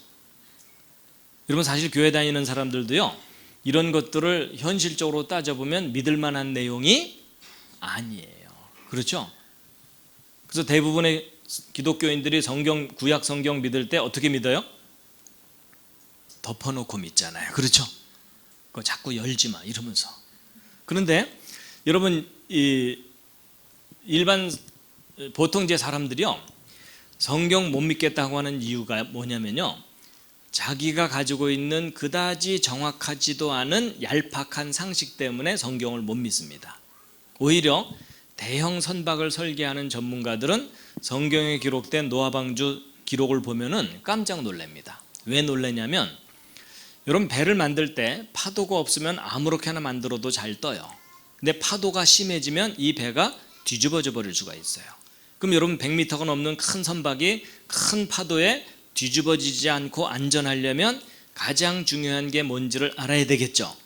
여러분 사실 교회 다니는 사람들도요 이런 것들을 현실적으로 따져보면 믿을 만한 내용이 아니에요. 그렇죠? 그래서 대부분의 기독교인들이 성경, 구약 성경 믿을 때 어떻게 믿어요? 덮어놓고 믿잖아요. 그렇죠? 그거 자꾸 열지 마 이러면서. 그런데 여러분 이 일반 보통 이제 사람들이요 성경 못 믿겠다고 하는 이유가 뭐냐면요 자기가 가지고 있는 그다지 정확하지도 않은 얄팍한 상식 때문에 성경을 못 믿습니다. 오히려 대형 선박을 설계하는 전문가들은 성경에 기록된 노아 방주 기록을 보면은 깜짝 놀랍니다. 왜 놀라냐면 여러분 배를 만들 때 파도가 없으면 아무렇게나 만들어도 잘 떠요. 근데 파도가 심해지면 이 배가 뒤집어져 버릴 수가 있어요. 그럼 여러분 100m가 넘는 큰 선박이 큰 파도에 뒤집어지지 않고 안전하려면 가장 중요한 게 뭔지를 알아야 되겠죠.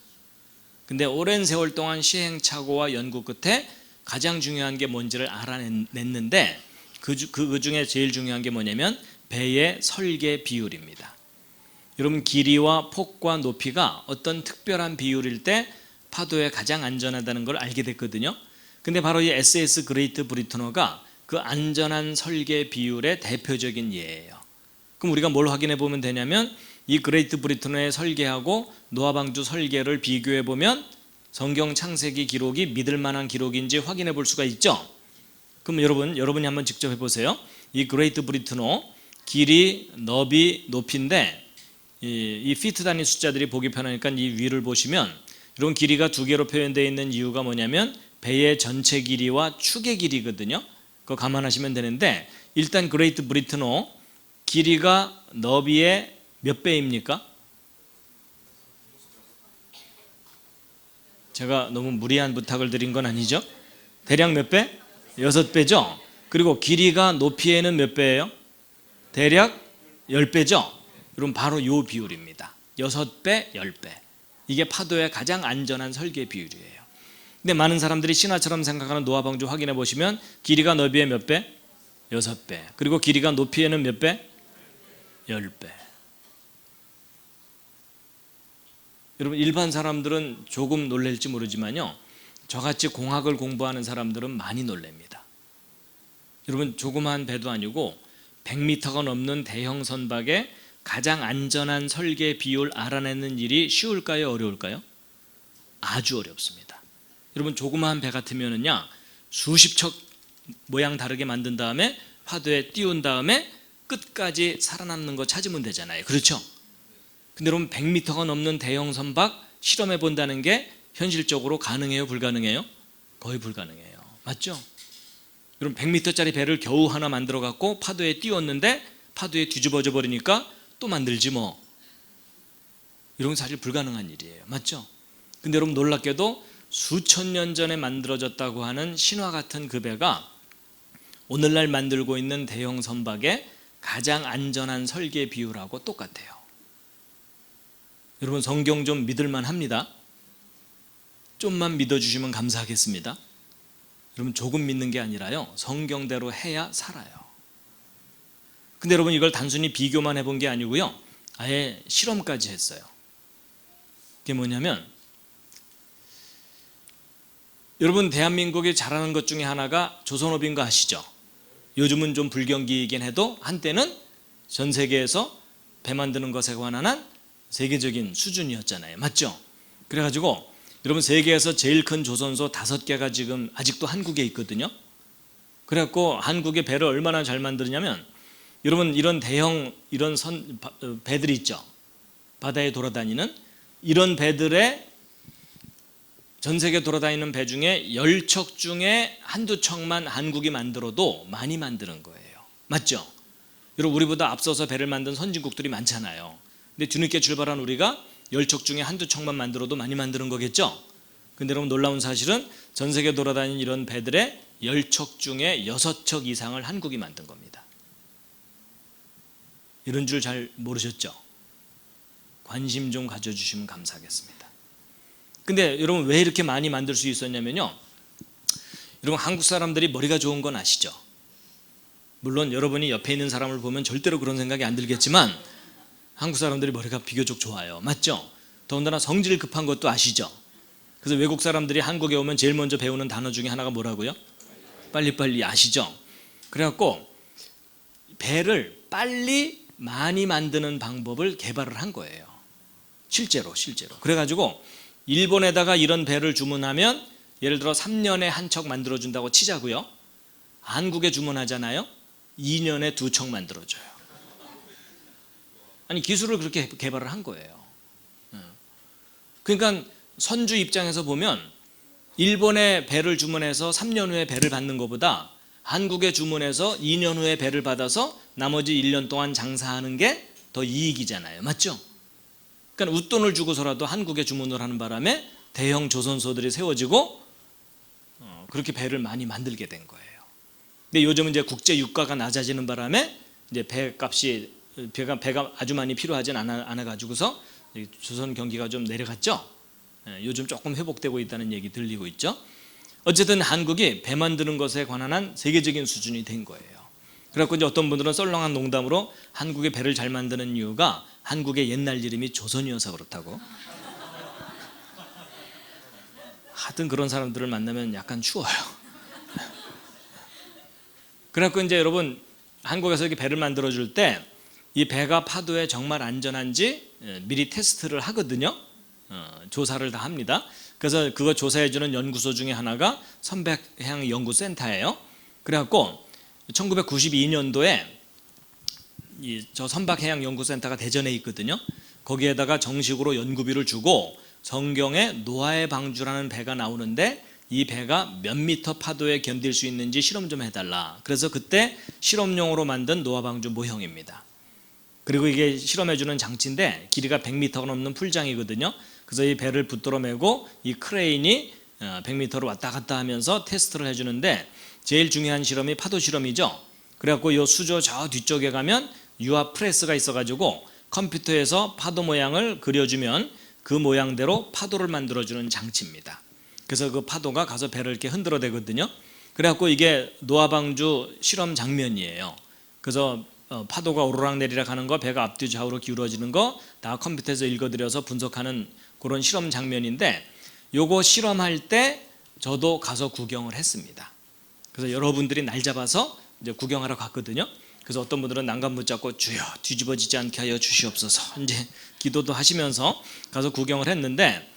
근데 오랜 세월 동안 시행착오와 연구 끝에 가장 중요한 게 뭔지를 알아냈는데 그 중에 제일 중요한 게 뭐냐면 배의 설계 비율입니다. 여러분 길이와 폭과 높이가 어떤 특별한 비율일 때 파도에 가장 안전하다는 걸 알게 됐거든요. 근데 바로 이 SS 그레이트 브리터너가 그 안전한 설계 비율의 대표적인 예예요. 그럼 우리가 뭘 확인해 보면 되냐면 이 그레이트 브리터너의 설계하고 노아 방주 설계를 비교해 보면 성경 창세기 기록이 믿을 만한 기록인지 확인해 볼 수가 있죠. 그럼 여러분이 한번 직접 해보세요. 이 그레이트 브리터너 길이, 너비, 높이인데 이 피트 단위 숫자들이 보기 편하니까 이 위를 보시면 여러분 길이가 두 개로 표현되어 있는 이유가 뭐냐면 배의 전체 길이와 축의 길이거든요. 그거 감안하시면 되는데 일단 그레이트 브리터너 길이가 너비의 몇 배입니까? 제가 너무 무리한 부탁을 드린 건 아니죠? 대략 몇 배? 6배죠? 그리고 길이가 높이에는 몇 배예요? 대략 10배죠? 여러분 바로 요 비율입니다. 6배, 10배. 이게 파도의 가장 안전한 설계 비율이에요. 근데 많은 사람들이 신화처럼 생각하는 노아 방주 확인해 보시면 길이가 너비의 몇 배? 6배. 그리고 길이가 높이에는 몇 배? 10배. 여러분 일반 사람들은 조금 놀랄지 모르지만요 저같이 공학을 공부하는 사람들은 많이 놀랍니다. 여러분 조그마한 배도 아니고 100m가 넘는 대형 선박의 가장 안전한 설계 비율 알아내는 일이 쉬울까요? 어려울까요? 아주 어렵습니다. 여러분 조그마한 배 같으면은요 수십 척 모양 다르게 만든 다음에 파도에 띄운 다음에 끝까지 살아남는 거 찾으면 되잖아요. 그렇죠? 근데 여러분 100m가 넘는 대형 선박 실험해 본다는 게 현실적으로 가능해요, 불가능해요? 거의 불가능해요. 맞죠? 여러분 100m짜리 배를 겨우 하나 만들어 갖고 파도에 띄웠는데 파도에 뒤집어져 버리니까 또 만들지 뭐. 이런 건 사실 불가능한 일이에요. 맞죠? 근데 여러분 놀랍게도 수천 년 전에 만들어졌다고 하는 신화 같은 그 배가 오늘날 만들고 있는 대형 선박의 가장 안전한 설계 비율하고 똑같아요. 여러분 성경 좀 믿을만 합니다. 좀만 믿어주시면 감사하겠습니다. 여러분 조금 믿는 게 아니라요, 성경대로 해야 살아요. 근데 여러분 이걸 단순히 비교만 해본 게 아니고요, 아예 실험까지 했어요. 그게 뭐냐면, 여러분 대한민국이 잘하는 것 중에 하나가 조선업인 거 아시죠? 요즘은 좀 불경기이긴 해도 한때는 전 세계에서 배 만드는 것에 관한 세계적인 수준이었잖아요. 맞죠? 그래가지고 여러분 세계에서 제일 큰 조선소 5개가 지금 아직도 한국에 있거든요. 그래갖고 한국의 배를 얼마나 잘 만드냐면, 여러분 이런 대형 이런 배들이 있죠. 바다에 돌아다니는 이런 배들의 전 세계 돌아다니는 배 중에 10척 중에 한두 척만 한국이 만들어도 많이 만드는 거예요. 맞죠? 여러분 우리보다 앞서서 배를 만든 선진국들이 많잖아요. 근데 뒤늦게 출발한 우리가 10척 중에 한두 척만 만들어도 많이 만드는 거겠죠? 근데 여러분 놀라운 사실은 전 세계 돌아다니는 이런 배들의 10척 중에 6척 이상을 한국이 만든 겁니다. 이런 줄 잘 모르셨죠? 관심 좀 가져주시면 감사하겠습니다. 근데 여러분 왜 이렇게 많이 만들 수 있었냐면요, 여러분 한국 사람들이 머리가 좋은 건 아시죠? 물론 여러분이 옆에 있는 사람을 보면 절대로 그런 생각이 안 들겠지만 한국 사람들이 머리가 비교적 좋아요. 맞죠? 더군다나 성질 급한 것도 아시죠? 그래서 외국 사람들이 한국에 오면 제일 먼저 배우는 단어 중에 하나가 뭐라고요? 빨리빨리. 아시죠? 그래갖고 배를 빨리 많이 만드는 방법을 개발을 한 거예요. 실제로. 그래가지고 일본에다가 이런 배를 주문하면 예를 들어 3년에 한 척 만들어준다고 치자고요. 한국에 주문하잖아요. 2년에 2척 만들어줘요. 아니 기술을 그렇게 개발을 한 거예요. 그러니까 선주 입장에서 보면 일본에 배를 주문해서 3년 후에 배를 받는 것보다 한국에 주문해서 2년 후에 배를 받아서 나머지 1년 동안 장사하는 게 더 이익이잖아요. 맞죠? 그러니까 웃돈을 주고서라도 한국에 주문을 하는 바람에 대형 조선소들이 세워지고 그렇게 배를 많이 만들게 된 거예요. 근데 요즘은 이제 국제 유가가 낮아지는 바람에 이제 배가 아주 많이 필요하진 않아 가지고서 조선 경기가 좀 내려갔죠. 요즘 조금 회복되고 있다는 얘기 들리고 있죠. 어쨌든 한국이 배 만드는 것에 관한 세계적인 수준이 된 거예요. 그래서 이제 어떤 분들은 썰렁한 농담으로 한국의 배를 잘 만드는 이유가 한국의 옛날 이름이 조선이어서 그렇다고. 하여튼 그런 사람들을 만나면 약간 추워요. 그래서 이제 여러분 한국에서 이렇게 배를 만들어 줄 때 이 배가 파도에 정말 안전한지 미리 테스트를 하거든요. 조사를 다 합니다. 그래서 그거 조사해 주는 연구소 중에 하나가 선박해양연구센터예요. 그래갖고 1992년도에 저 선박해양연구센터가 대전에 있거든요. 거기에다가 정식으로 연구비를 주고 성경에 노아의 방주라는 배가 나오는데 이 배가 몇 미터 파도에 견딜 수 있는지 실험 좀 해달라. 그래서 그때 실험용으로 만든 노아 방주 모형입니다. 그리고 이게 실험해주는 장치인데 길이가 100m가 넘는 풀장이거든요. 그래서 이 배를 붙들어 메고 이 크레인이 100m로 왔다 갔다 하면서 테스트를 해주는데 제일 중요한 실험이 파도 실험이죠. 그래갖고 이 수조 저 뒤쪽에 가면 유압 프레스가 있어가지고 컴퓨터에서 파도 모양을 그려주면 그 모양대로 파도를 만들어주는 장치입니다. 그래서 그 파도가 가서 배를 이렇게 흔들어대거든요. 그래갖고 이게 노아방주 실험 장면이에요. 그래서 파도가 오르락내리락 하는 거, 배가 앞뒤 좌우로 기울어지는 거 다 컴퓨터에서 읽어드려서 분석하는 그런 실험 장면인데, 요거 실험할 때 저도 가서 구경을 했습니다. 그래서 여러분들이 날 잡아서 이제 구경하러 갔거든요. 그래서 어떤 분들은 난간 붙잡고 주여 뒤집어지지 않게 하여 주시옵소서 이제 기도도 하시면서 가서 구경을 했는데,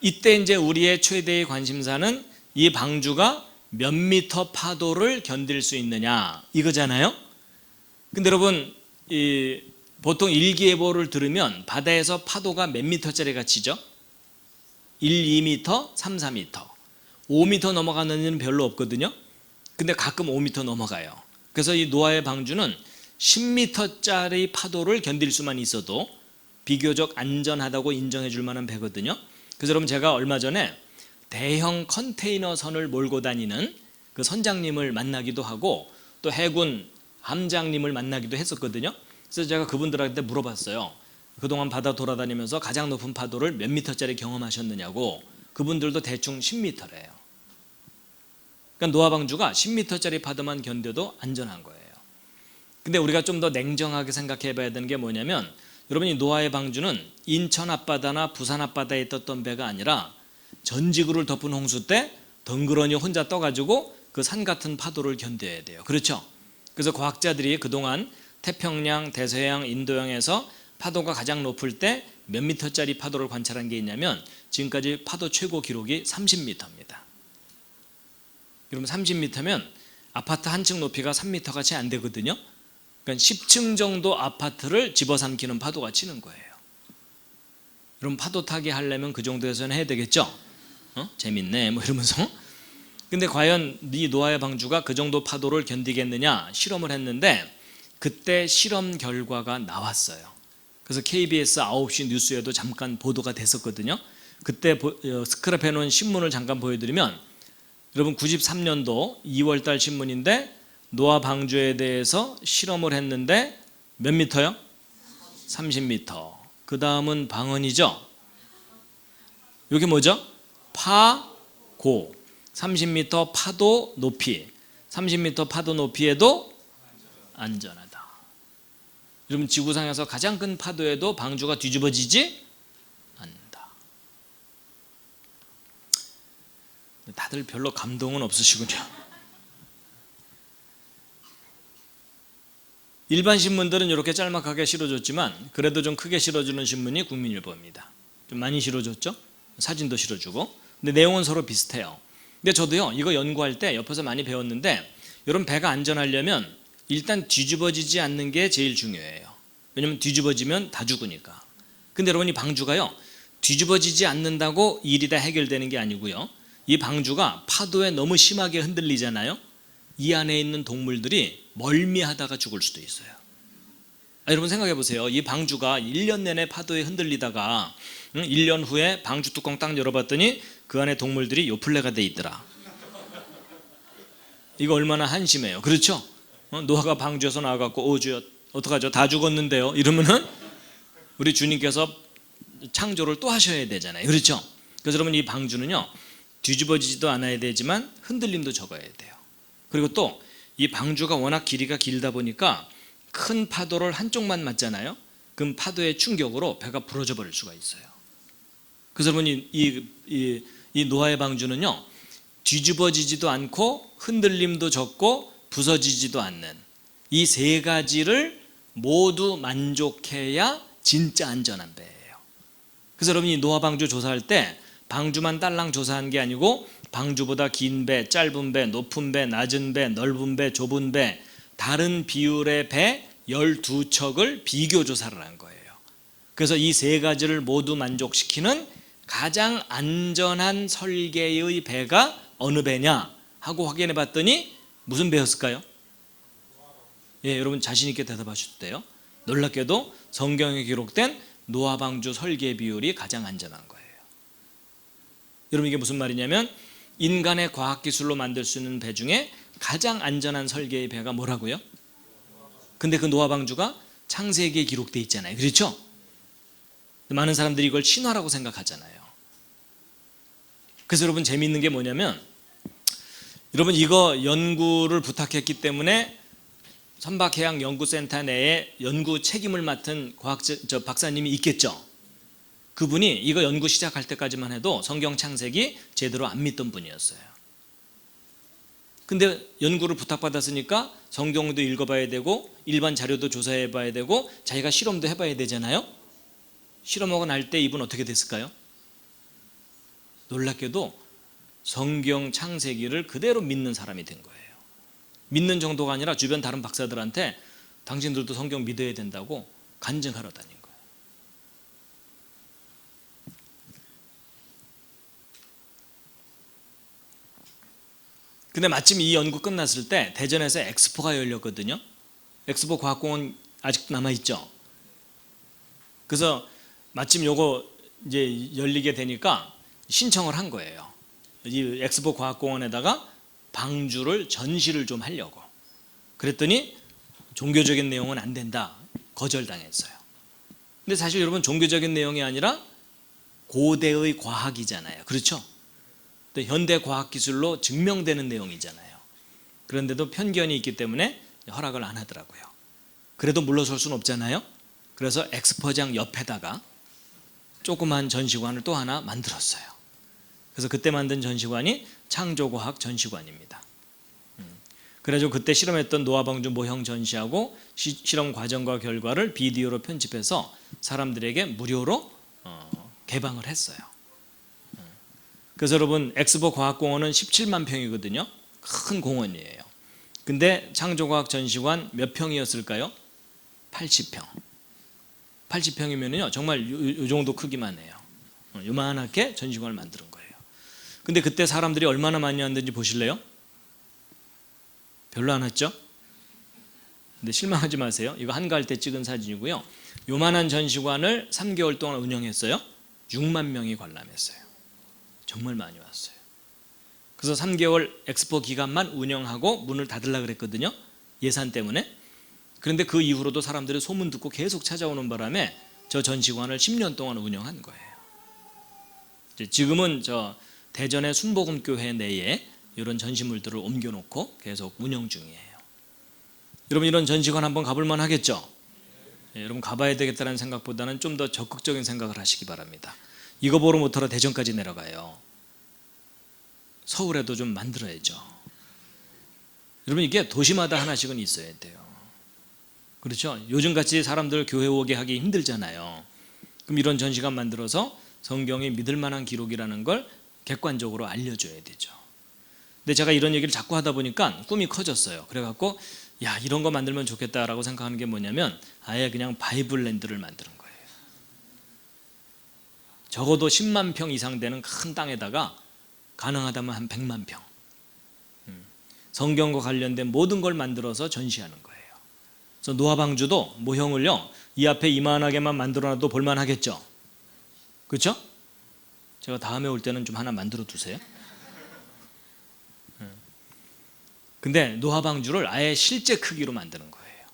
이때 이제 우리의 최대의 관심사는 이 방주가 몇 미터 파도를 견딜 수 있느냐 이거잖아요. 근데 여러분 보통 일기예보를 들으면 바다에서 파도가 몇 미터짜리가 치죠? 1, 2m, 3, 4m. 5m 넘어가는 데는 별로 없거든요. 근데 가끔 5m 넘어가요. 그래서 이 노아의 방주는 10m짜리 파도를 견딜 수만 있어도 비교적 안전하다고 인정해 줄 만한 배거든요. 그래서 여러분, 제가 얼마 전에 대형 컨테이너 선을 몰고 다니는 그 선장님을 만나기도 하고 또 해군 함장님을 만나기도 했었거든요. 그래서 제가 그분들한테 물어봤어요. 그동안 바다 돌아다니면서 가장 높은 파도를 몇 미터짜리 경험하셨느냐고. 그분들도 대충 10m래요. 그러니까 노아 방주가 10m짜리 파도만 견뎌도 안전한 거예요. 근데 우리가 좀 더 냉정하게 생각해 봐야 되는 게 뭐냐면, 여러분이 노아의 방주는 인천 앞바다나 부산 앞바다에 떴던 배가 아니라 전지구를 덮은 홍수 때 덩그러니 혼자 떠가지고 그 산 같은 파도를 견뎌야 돼요. 그렇죠? 그래서 과학자들이 그동안 태평양, 대서양, 인도양에서 파도가 가장 높을 때 몇 미터짜리 파도를 관찰한 게 있냐면, 지금까지 파도 최고 기록이 30m입니다. 그러면 30m면 아파트 한 층 높이가 3m가 채 안 되거든요. 그러니까 10층 정도 아파트를 집어삼키는 파도가 치는 거예요. 그럼 파도 타기 하려면 그 정도에서는 해야 되겠죠? 재밌네 뭐 이러면서. 근데 과연 이 노아의 방주가 그 정도 파도를 견디겠느냐 실험을 했는데, 그때 실험 결과가 나왔어요. 그래서 KBS 9시 뉴스에도 잠깐 보도가 됐었거든요. 그때 스크랩해 놓은 신문을 잠깐 보여드리면, 여러분 93년도 2월달 신문인데 노아 방주에 대해서 실험을 했는데 몇 미터요? 30m. 그 다음은 방언이죠. 이게 뭐죠? 파고. 30m 파도 높이. 30m 파도 높이에도 안전하다. 여러분, 지구상에서 가장 큰 파도에도 방주가 뒤집어지지 않는다. 다들 별로 감동은 없으시군요. 일반 신문들은 이렇게 짤막하게 실어줬지만 그래도 좀 크게 실어주는 신문이 국민일보입니다. 좀 많이 실어줬죠? 사진도 실어주고. 근데 내용은 서로 비슷해요. 근데 저도요, 이거 연구할 때 옆에서 많이 배웠는데, 여러분 배가 안전하려면 일단 뒤집어지지 않는 게 제일 중요해요. 왜냐면 뒤집어지면 다 죽으니까. 근데 여러분, 이 방주가요, 뒤집어지지 않는다고 일이 다 해결되는 게 아니고요, 이 방주가 파도에 너무 심하게 흔들리잖아요. 이 안에 있는 동물들이 멀미하다가 죽을 수도 있어요. 여러분 생각해 보세요. 이 방주가 1년 내내 파도에 흔들리다가 1년 후에 방주 뚜껑 딱 열어봤더니 그 안에 동물들이 요플레가 돼 있더라. 이거 얼마나 한심해요. 그렇죠? 노아가 방주에서 나와갖고 주여 어떡하죠? 다 죽었는데요. 이러면은 우리 주님께서 창조를 또 하셔야 되잖아요. 그렇죠? 그래서 여러분, 이 방주는요, 뒤집어지지도 않아야 되지만 흔들림도 적어야 돼요. 그리고 또 이 방주가 워낙 길이가 길다 보니까 큰 파도를 한쪽만 맞잖아요. 그럼 파도의 충격으로 배가 부러져 버릴 수가 있어요. 그래서 여러분, 이 노아의 방주는요, 뒤집어지지도 않고 흔들림도 적고 부서지지도 않는 이 세 가지를 모두 만족해야 진짜 안전한 배예요. 그래서 여러분이 노아 방주 조사할 때 방주만 딸랑 조사한 게 아니고, 방주보다 긴 배, 짧은 배, 높은 배, 낮은 배, 넓은 배, 좁은 배, 다른 비율의 배 12척을 비교 조사를 한 거예요. 그래서 이 세 가지를 모두 만족시키는 가장 안전한 설계의 배가 어느 배냐 하고 확인해 봤더니 무슨 배였을까요? 예, 여러분 자신 있게 대답하셔도 돼요. 놀랍게도 성경에 기록된 노아 방주 설계 비율이 가장 안전한 거예요. 여러분, 이게 무슨 말이냐면, 인간의 과학기술로 만들 수 있는 배 중에 가장 안전한 설계의 배가 뭐라고요? 근데 그 노아 방주가 창세기에 기록되어 있잖아요. 그렇죠? 많은 사람들이 이걸 신화라고 생각하잖아요. 그래서 여러분, 재미있는 게 뭐냐면, 여러분 이거 연구를 부탁했기 때문에 선박해양연구센터 내에 연구 책임을 맡은 박사님이 있겠죠. 그분이 이거 연구 시작할 때까지만 해도 성경 창세기 제대로 안 믿던 분이었어요. 근데 연구를 부탁받았으니까 성경도 읽어봐야 되고 일반 자료도 조사해 봐야 되고 자기가 실험도 해봐야 되잖아요. 실험하고 날 때 이분 어떻게 됐을까요? 놀랍게도 성경 창세기를 그대로 믿는 사람이 된 거예요. 믿는 정도가 아니라 주변 다른 박사들한테 당신들도 성경 믿어야 된다고 간증하러 다닌 거예요. 근데 마침 이 연구 끝났을 때 대전에서 엑스포가 열렸거든요. 엑스포 과학공원 아직도 남아있죠. 그래서 마침 요거 이제 열리게 되니까 신청을 한 거예요. 이 엑스포 과학공원에다가 방주를 전시를 좀 하려고. 그랬더니 종교적인 내용은 안 된다, 거절당했어요. 근데 사실 여러분, 종교적인 내용이 아니라 고대의 과학이잖아요. 그렇죠? 또 현대 과학기술로 증명되는 내용이잖아요. 그런데도 편견이 있기 때문에 허락을 안 하더라고요. 그래도 물러설 수는 없잖아요. 그래서 엑스포장 옆에다가 조그만 전시관을 또 하나 만들었어요. 그래서 그때 만든 전시관이 창조과학 전시관입니다. 그래가지고 그때 실험했던 노화방주 모형 전시하고 실험 과정과 결과를 비디오로 편집해서 사람들에게 무료로 개방을 했어요. 그래서 여러분, 엑스포 과학공원은 17만 평이거든요. 큰 공원이에요. 근데 창조과학 전시관 몇 평이었을까요? 80평. 80평이면요 정말 요 정도 크기만 해요. 요만하게 전시관을 만드는 거예요. 근데 그때 사람들이 얼마나 많이 왔는지 보실래요? 별로 안 왔죠? 근데 실망하지 마세요. 이거 한가할 때 찍은 사진이고요. 요만한 전시관을 3개월 동안 운영했어요. 6만 명이 관람했어요. 정말 많이 왔어요. 그래서 3개월 엑스포 기간만 운영하고 문을 닫으려고 그랬거든요. 예산 때문에. 그런데 그 이후로도 사람들이 소문 듣고 계속 찾아오는 바람에 저 전시관을 10년 동안 운영한 거예요. 지금은 저 대전의 순복음교회 내에 이런 전시물들을 옮겨놓고 계속 운영 중이에요. 여러분, 이런 전시관 한번 가볼 만 하겠죠? 여러분, 가봐야 되겠다는 생각보다는 좀 더 적극적인 생각을 하시기 바랍니다. 이거 보러 못하러 대전까지 내려가요. 서울에도 좀 만들어야죠. 여러분, 이게 도시마다 하나씩은 있어야 돼요. 그렇죠? 요즘같이 사람들 교회 오게 하기 힘들잖아요. 그럼 이런 전시관 만들어서 성경이 믿을 만한 기록이라는 걸 객관적으로 알려줘야 되죠. 근데 제가 이런 얘기를 자꾸 하다 보니까 꿈이 커졌어요. 그래갖고 야, 이런 거 만들면 좋겠다라고 생각하는 게 뭐냐면 아예 그냥 바이블랜드를 만드는 거예요. 적어도 10만 평 이상 되는 큰 땅에다가 가능하다면 한 100만 평 성경과 관련된 모든 걸 만들어서 전시하는 거예요. 그래서 노화방주도 모형을요 이 앞에 이만하게만 만들어놔도 볼만하겠죠. 그렇죠? 제가 다음에 올 때는 좀 하나 만들어 두세요. 근데 노화방주를 아예 실제 크기로 만드는 거예요.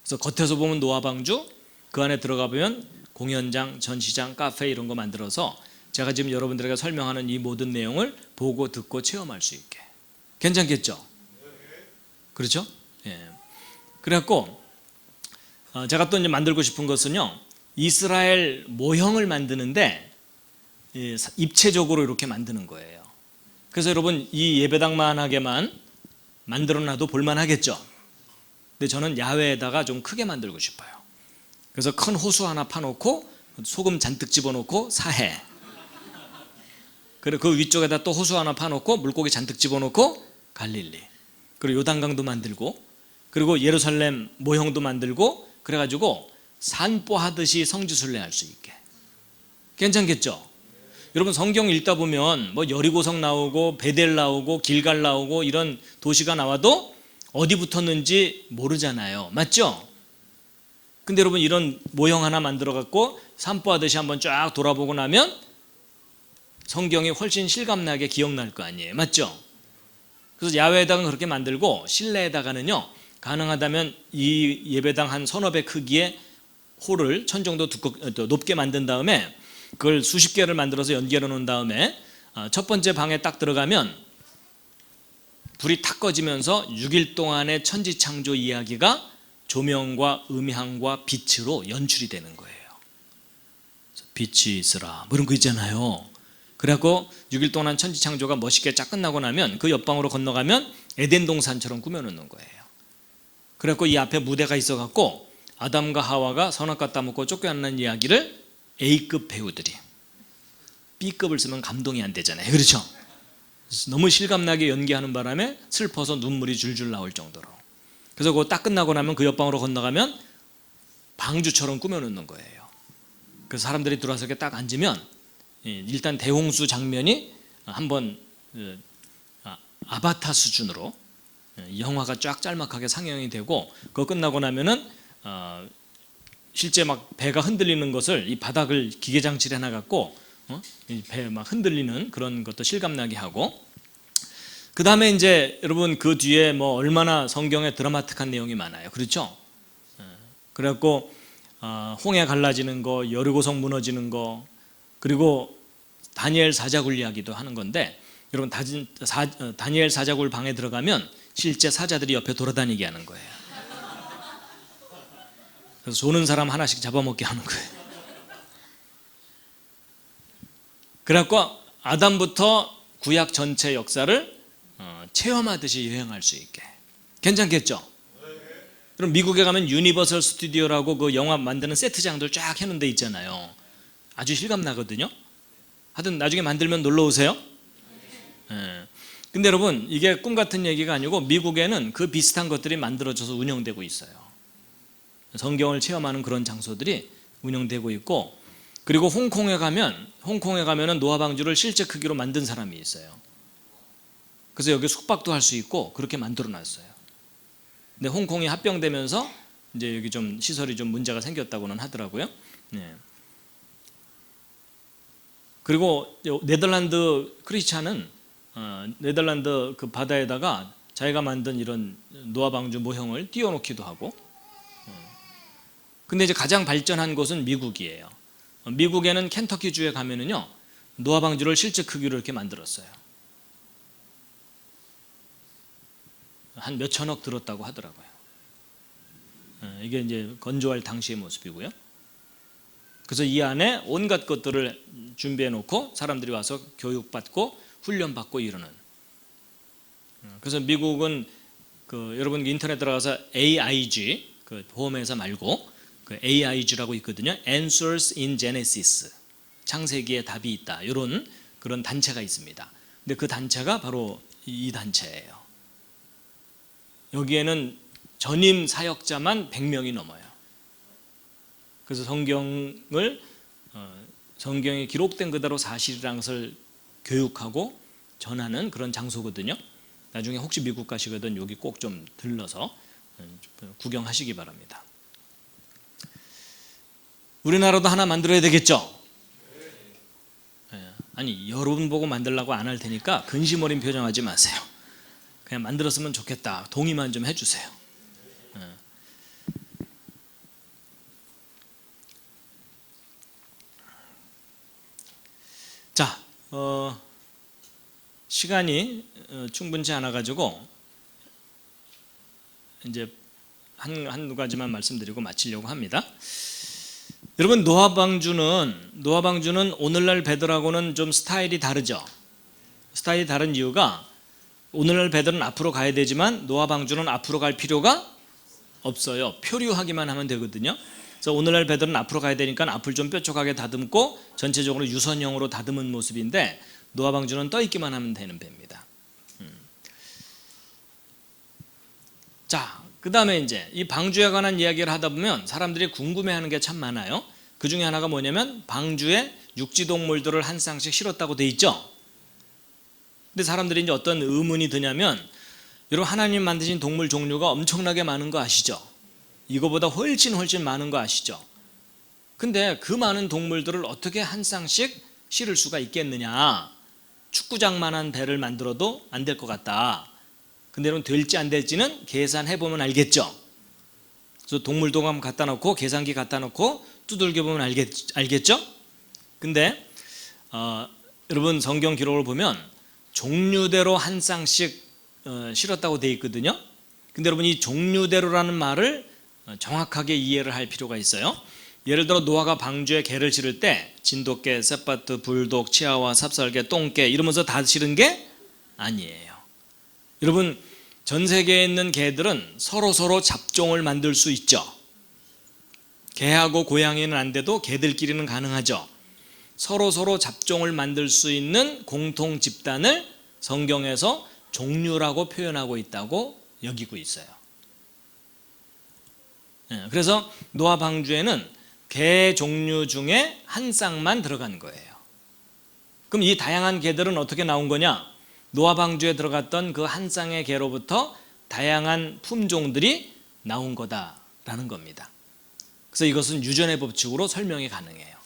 그래서 겉에서 보면 노화방주, 그 안에 들어가 보면 공연장, 전시장, 카페 이런 거 만들어서 제가 지금 여러분들에게 설명하는 이 모든 내용을 보고 듣고 체험할 수 있게. 괜찮겠죠? 그렇죠? 예. 그래갖고 제가 또 이제 만들고 싶은 것은요, 이스라엘 모형을 만드는데 입체적으로 이렇게 만드는 거예요. 그래서 여러분, 이 예배당만하게만 만들어놔도 볼만하겠죠. 근데 저는 야외에다가 좀 크게 만들고 싶어요. 그래서 큰 호수 하나 파놓고 소금 잔뜩 집어넣고 사해. 그리고 그 위쪽에다 또 호수 하나 파놓고 물고기 잔뜩 집어넣고 갈릴리. 그리고 요단강도 만들고, 그리고 예루살렘 모형도 만들고, 그래가지고 산보하듯이 성지순례 할 수 있게. 괜찮겠죠? 여러분, 성경 읽다 보면 뭐 여리고성 나오고 베델 나오고 길갈 나오고 이런 도시가 나와도 어디 붙었는지 모르잖아요. 맞죠? 근데 여러분, 이런 모형 하나 만들어 갖고 산보하듯이 한번 쫙 돌아보고 나면 성경이 훨씬 실감나게 기억날 거 아니에요. 맞죠? 그래서 야외에다가 그렇게 만들고 실내에다가는요, 가능하다면 이 예배당 한 서너 배 크기의 홀을 천 정도 높게 만든 다음에 그걸 수십 개를 만들어서 연결해 놓은 다음에 첫 번째 방에 딱 들어가면 불이 탁 꺼지면서 6일 동안의 천지창조 이야기가 조명과 음향과 빛으로 연출이 되는 거예요. 빛이 있으라 뭐 이런 거 있잖아요. 그래갖고 6일 동안 천지창조가 멋있게 쫙 끝나고 나면 그 옆방으로 건너가면 에덴 동산처럼 꾸며놓는 거예요. 그래갖고 이 앞에 무대가 있어갖고 아담과 하와가 선악과 따먹고 쫓겨나는 이야기를 A급 배우들이, B급을 쓰면 감동이 안 되잖아요. 그렇죠? 너무 실감나게 연기하는 바람에 슬퍼서 눈물이 줄줄 나올 정도로. 그래서 그거 딱 끝나고 나면 그 옆방으로 건너가면 방주처럼 꾸며놓는 거예요. 그래서 사람들이 들어와서 이렇게 딱 앉으면 일단 대홍수 장면이 한번 아바타 수준으로 영화가 쫙 짤막하게 상영이 되고, 그거 끝나고 나면은 실제 막 배가 흔들리는 것을, 이 바닥을 기계장치를 해놔갖고 배 막 흔들리는 그런 것도 실감나게 하고, 그 다음에 이제 여러분 그 뒤에 뭐 얼마나 성경에 드라마틱한 내용이 많아요. 그렇죠? 그래갖고 홍해 갈라지는 거, 여리고성 무너지는 거, 그리고 다니엘 사자굴 이야기도 하는 건데, 여러분 다니엘 사자굴 방에 들어가면 실제 사자들이 옆에 돌아다니게 하는 거예요. 그래서 조는 사람 하나씩 잡아먹게 하는 거예요. 그래갖고 아담부터 구약 전체 역사를 체험하듯이 여행할 수 있게. 괜찮겠죠? 그럼 미국에 가면 유니버설 스튜디오라고 그 영화 만드는 세트장들 쫙 해놓은 데 있잖아요. 아주 실감나거든요. 하여튼 나중에 만들면 놀러 오세요. 근데 여러분 이게 꿈 같은 얘기가 아니고 미국에는 그 비슷한 것들이 만들어져서 운영되고 있어요. 성경을 체험하는 그런 장소들이 운영되고 있고, 그리고 홍콩에 가면은 노아 방주를 실제 크기로 만든 사람이 있어요. 그래서 여기 숙박도 할 수 있고 그렇게 만들어 놨어요. 근데 홍콩이 합병되면서 이제 여기 좀 시설이 좀 문제가 생겼다고는 하더라고요. 그리고 네덜란드 크리스찬은 네덜란드 그 바다에다가 자기가 만든 이런 노아 방주 모형을 띄워놓기도 하고. 근데 이제 가장 발전한 곳은 미국이에요. 미국에는 켄터키 주에 가면은요 노아 방주를 실제 크기로 이렇게 만들었어요. 한 몇 천억 들었다고 하더라고요. 이게 이제 건조할 당시의 모습이고요. 그래서 이 안에 온갖 것들을 준비해 놓고 사람들이 와서 교육받고 훈련받고 이러는. 그래서 미국은 여러분 인터넷 들어가서 AIG, 그 보험회사 말고 그 AIG라고 있거든요. Answers in Genesis, 창세기에 답이 있다, 이런 그런 단체가 있습니다. 근데 그 단체가 바로 이 단체예요. 여기에는 전임 사역자만 100명이 넘어요. 그래서 성경에 기록된 그대로 사실이라는 것을 교육하고 전하는 그런 장소거든요. 나중에 혹시 미국 가시거든 여기 꼭 좀 들러서 구경하시기 바랍니다. 우리나라도 하나 만들어야 되겠죠? 아니 여러분 보고 만들라고 안 할 테니까 근심 어린 표정하지 마세요. 그냥 만들었으면 좋겠다 동의만 좀 해주세요. 자, 시간이 충분치 않아 가지고 이제 한두 가지만 말씀드리고 마치려고 합니다. 여러분 노아 방주는 오늘날 배들하고는 좀 스타일이 다르죠. 스타일이 다른 이유가 오늘날 배들은 앞으로 가야 되지만 노아 방주는 앞으로 갈 필요가 없어요. 표류하기만 하면 되거든요. 그래서 오늘날 배들은 앞으로 가야 되니까 앞을 좀 뾰족하게 다듬고 전체적으로 유선형으로 다듬은 모습인데, 노아 방주는 떠 있기만 하면 되는 배입니다. 자, 그 다음에 이제 이 방주에 관한 이야기를 하다 보면 사람들이 궁금해하는 게 참 많아요. 그 중에 하나가 뭐냐면 방주에 육지동물들을 한 쌍씩 실었다고 돼 있죠. 근데 사람들이 이제 어떤 의문이 드냐면, 여러분 하나님 만드신 동물 종류가 엄청나게 많은 거 아시죠? 이거보다 훨씬 많은 거 아시죠? 근데 그 많은 동물들을 어떻게 한 쌍씩 실을 수가 있겠느냐? 축구장만한 배를 만들어도 안 될 것 같다. 근데 여러분 될지 안 될지는 계산해보면 알겠죠? 그래서 동물도감 갖다 놓고 계산기 갖다 놓고 두들겨 보면 알겠죠? 근데 여러분 성경 기록을 보면 종류대로 한 쌍씩 실었다고 되어 있거든요. 근데 여러분 이 종류대로라는 말을 정확하게 이해를 할 필요가 있어요. 예를 들어 노아가 방주에 개를 실을 때 진돗개, 셋바트, 불독, 치아와, 삽살개, 똥개 이러면서 다 실은 게 아니에요. 여러분 전 세계에 있는 개들은 서로 잡종을 만들 수 있죠. 개하고 고양이는 안 돼도 개들끼리는 가능하죠. 서로 잡종을 만들 수 있는 공통 집단을 성경에서 종류라고 표현하고 있다고 여기고 있어요. 그래서 노아 방주에는 개 종류 중에 한 쌍만 들어간 거예요. 그럼 이 다양한 개들은 어떻게 나온 거냐? 노아 방주에 들어갔던 그 한 쌍의 개로부터 다양한 품종들이 나온 거다라는 겁니다. 그래서 이것은 유전의 법칙으로 설명이 가능해요.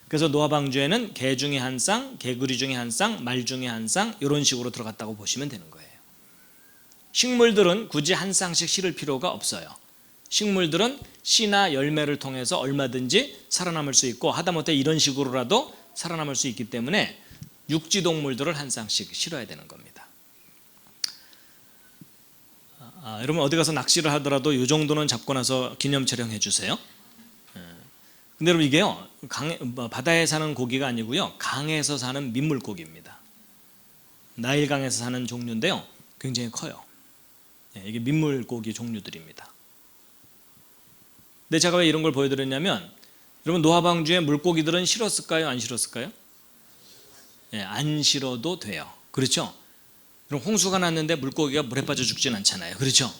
그래서 노아 방주에는 개 중에 한 쌍, 개구리 중에 한 쌍, 말 중에 한 쌍 이런 식으로 들어갔다고 보시면 되는 거예요. 식물들은 굳이 한 쌍씩 실을 필요가 없어요. 식물들은 씨나 열매를 통해서 얼마든지 살아남을 수 있고 하다못해 이런 식으로라도 살아남을 수 있기 때문에 육지 동물들을 한 쌍씩 실어야 되는 겁니다. 여러분 어디 가서 낚시를 하더라도 이 정도는 잡고 나서 기념 촬영해 주세요. 근데 여러분 이게요 바다에 사는 고기가 아니고요 강에서 사는 민물고기입니다. 나일강에서 사는 종류인데요 굉장히 커요. 이게 민물고기 종류들입니다. 근데 제가 왜 이런 걸 보여드렸냐면 여러분 노아 방주에 물고기들은 실었을까요? 안 실었을까요? 안 실어도 돼요. 그렇죠? 그럼 홍수가 났는데 물고기가 물에 빠져 죽진 않잖아요. 그렇죠?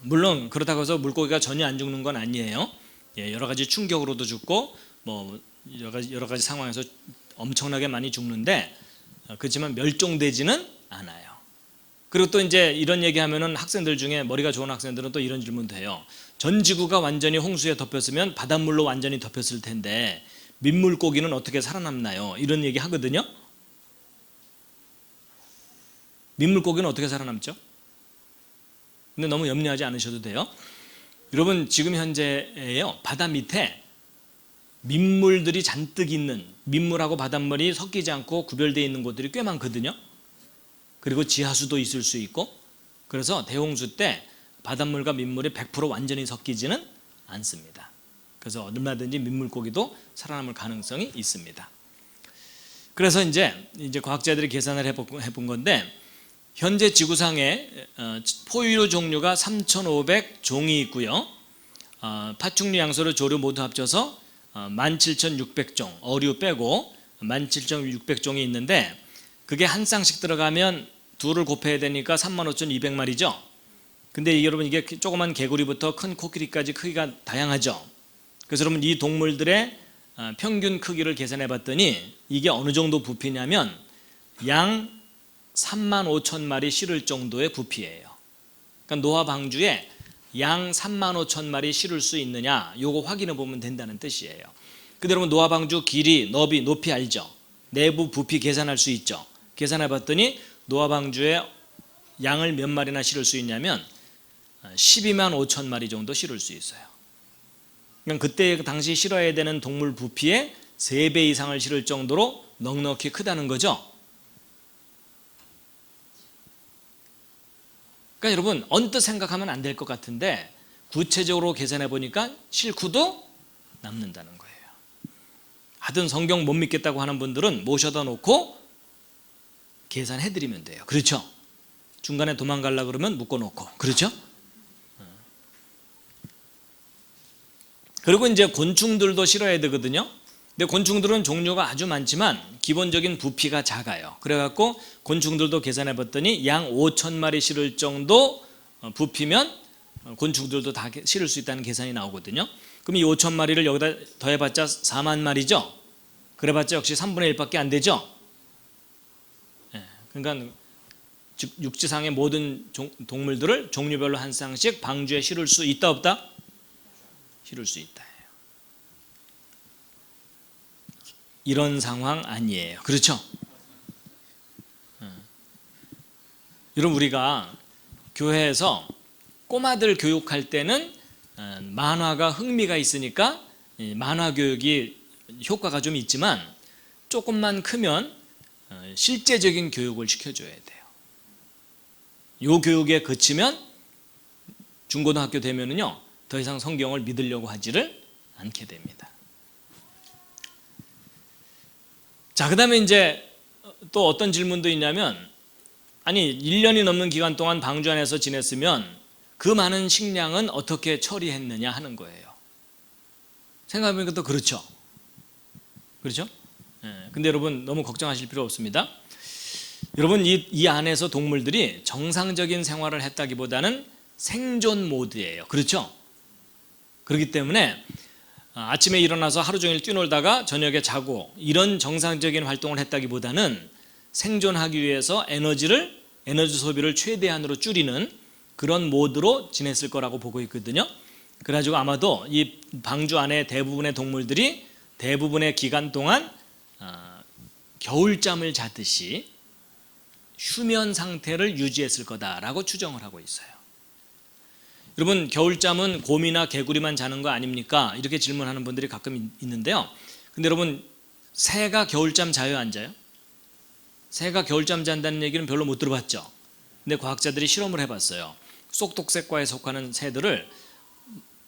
물론 그렇다고 해서 물고기가 전혀 안 죽는 건 아니에요. 여러 가지 충격으로도 죽고 뭐 여러 가지 상황에서 엄청나게 많이 죽는데 그렇지만 멸종되지는 않아요. 그리고 또 이제 이런 얘기하면은 학생들 중에 머리가 좋은 학생들은 또 이런 질문도 해요. 전 지구가 완전히 홍수에 덮였으면 바닷물로 완전히 덮였을 텐데 민물고기는 어떻게 살아남나요? 이런 얘기 하거든요. 민물고기는 어떻게 살아남죠? 근데 너무 염려하지 않으셔도 돼요. 여러분 지금 현재에요 바다 밑에 민물들이 잔뜩 있는 민물하고 바닷물이 섞이지 않고 구별되어 있는 곳들이 꽤 많거든요. 그리고 지하수도 있을 수 있고 그래서 대홍수 때 바닷물과 민물이 100% 완전히 섞이지는 않습니다. 그래서 얼마든지 민물고기도 살아남을 가능성이 있습니다. 그래서 이제 과학자들이 계산을 해본 건데 현재 지구상에 포유류 종류가 3,500종이 있고요. 파충류, 양서류, 조류 모두 합쳐서 17,600종, 어류 빼고 17,600종이 있는데 그게 한 쌍씩 들어가면 둘을 곱해야 되니까 35,200마리죠. 근데 여러분 이게 조그만 개구리부터 큰 코끼리까지 크기가 다양하죠. 그래서 여러분 이 동물들의 평균 크기를 계산해 봤더니 이게 어느 정도 부피냐면 양 35,000마리 실을 정도의 부피예요. 그러니까 노아 방주에 양 35,000마리 실을 수 있느냐 요거 확인해 보면 된다는 뜻이에요. 근데 여러분 노아 방주 길이, 너비, 높이 알죠? 내부 부피 계산할 수 있죠. 계산해 봤더니 노아 방주에 양을 몇 마리나 실을 수 있냐면 12만 5천 마리 정도 실을 수 있어요. 그러니까 그때 당시 실어야 되는 동물 부피의 3배 이상을 실을 정도로 넉넉히 크다는 거죠. 그러니까 여러분 언뜻 생각하면 안 될 것 같은데 구체적으로 계산해 보니까 실크도 남는다는 거예요. 하여튼 성경 못 믿겠다고 하는 분들은 모셔다 놓고 계산해 드리면 돼요. 그렇죠? 중간에 도망가려고 그러면 묶어놓고 그렇죠? 그리고 이제 곤충들도 실어야 되거든요. 근데 곤충들은 종류가 아주 많지만 기본적인 부피가 작아요. 그래갖고 곤충들도 계산해 봤더니 양 5,000마리 실을 정도 부피면 곤충들도 다 실을 수 있다는 계산이 나오거든요. 그럼 이 5,000마리를 여기다 더해봤자 4만 마리죠. 그래봤자 역시 3분의 1밖에 안 되죠. 그러니까 육지상의 모든 동물들을 종류별로 한 쌍씩 방주에 실을 수 있다 없다? 실을 수 있다. 이런 상황 아니에요. 그렇죠? 여러분 우리가 교회에서 꼬마들 교육할 때는 만화가 흥미가 있으니까 만화 교육이 효과가 좀 있지만 조금만 크면 실제적인 교육을 시켜줘야 돼요. 이 교육에 그치면 중고등학교 되면은요 더 이상 성경을 믿으려고 하지를 않게 됩니다. 자, 그 다음에 이제 또 어떤 질문도 있냐면 아니 1년이 넘는 기간 동안 방주 안에서 지냈으면 그 많은 식량은 어떻게 처리했느냐 하는 거예요. 생각해보니까 또 그렇죠. 그렇죠? 근데 여러분 너무 걱정하실 필요 없습니다. 여러분 이 안에서 동물들이 정상적인 생활을 했다기보다는 생존 모드예요. 그렇죠? 그렇기 때문에 아침에 일어나서 하루 종일 뛰놀다가 저녁에 자고 이런 정상적인 활동을 했다기보다는 생존하기 위해서 에너지 소비를 최대한으로 줄이는 그런 모드로 지냈을 거라고 보고 있거든요. 그래가지고 아마도 이 방주 안에 대부분의 동물들이 대부분의 기간 동안 겨울잠을 자듯이 휴면 상태를 유지했을 거다라고 추정을 하고 있어요. 여러분, 겨울잠은 곰이나 개구리만 자는 거 아닙니까? 이렇게 질문하는 분들이 가끔 있는데요. 근데 여러분, 새가 겨울잠 자요, 안 자요? 새가 겨울잠 잔다는 얘기는 별로 못 들어봤죠. 근데 과학자들이 실험을 해봤어요. 쏙독새과에 속하는 새들을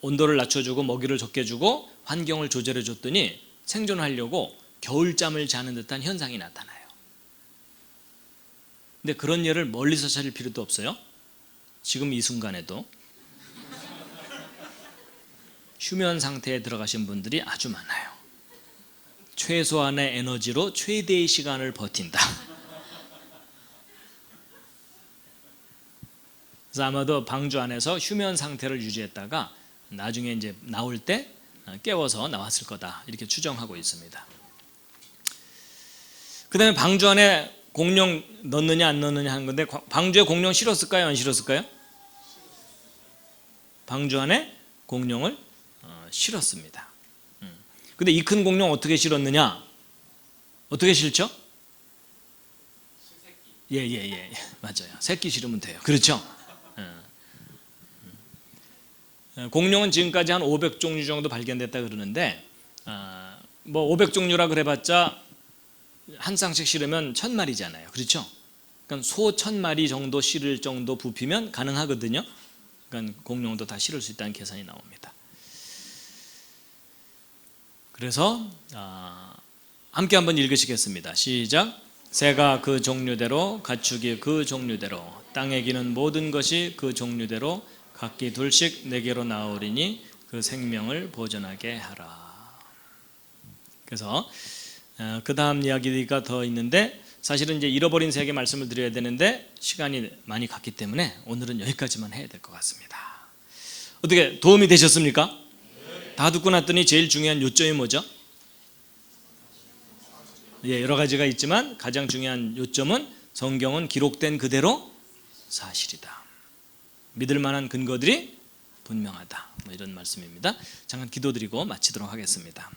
온도를 낮춰주고 먹이를 적게 주고 환경을 조절해 줬더니 생존하려고 겨울잠을 자는 듯한 현상이 나타나요. 근데 그런 예를 멀리서 찾을 필요도 없어요. 지금 이 순간에도 휴면 상태에 들어가신 분들이 아주 많아요. 최소한의 에너지로 최대의 시간을 버틴다. 그래서 아마도 방주 안에서 휴면 상태를 유지했다가 나중에 이제 나올 때 깨워서 나왔을 거다, 이렇게 추정하고 있습니다. 그 다음에 방주 안에 공룡 넣느냐 안 넣느냐 하는 건데, 방주에 공룡 실었을까요, 안 실었을까요? 방주 안에 공룡을 실었습니다. 근데 이 큰 공룡 어떻게 실었느냐? 어떻게 실죠? 예, 맞아요. 새끼 실으면 돼요. 그렇죠? 공룡은 지금까지 한 500종류 정도 발견됐다 그러는데, 뭐 500종류라 그래봤자 한 쌍씩 실으면 1000마리잖아요. 그렇죠? 그러니까 소 1000마리 정도 실을 정도 부피면 가능하거든요. 그러니까 공룡도 다 실을 수 있다는 계산이 나옵니다. 그래서 함께 한번 읽으시겠습니다. 시작. 새가 그 종류대로, 가축이 그 종류대로, 땅에 기는 모든 것이 그 종류대로 각기 둘씩 내게로 나오리니 그 생명을 보존하게 하라. 그래서 그 다음 이야기가 더 있는데, 사실은 이제 잃어버린 세계 말씀을 드려야 되는데 시간이 많이 갔기 때문에 오늘은 여기까지만 해야 될 것 같습니다. 어떻게 도움이 되셨습니까? 다 듣고 났더니 제일 중요한 요점이 뭐죠? 여러 가지가 있지만 가장 중요한 요점은 성경은 기록된 그대로 사실이다. 믿을 만한 근거들이 분명하다. 뭐 이런 말씀입니다. 잠깐 기도드리고 마치도록 하겠습니다.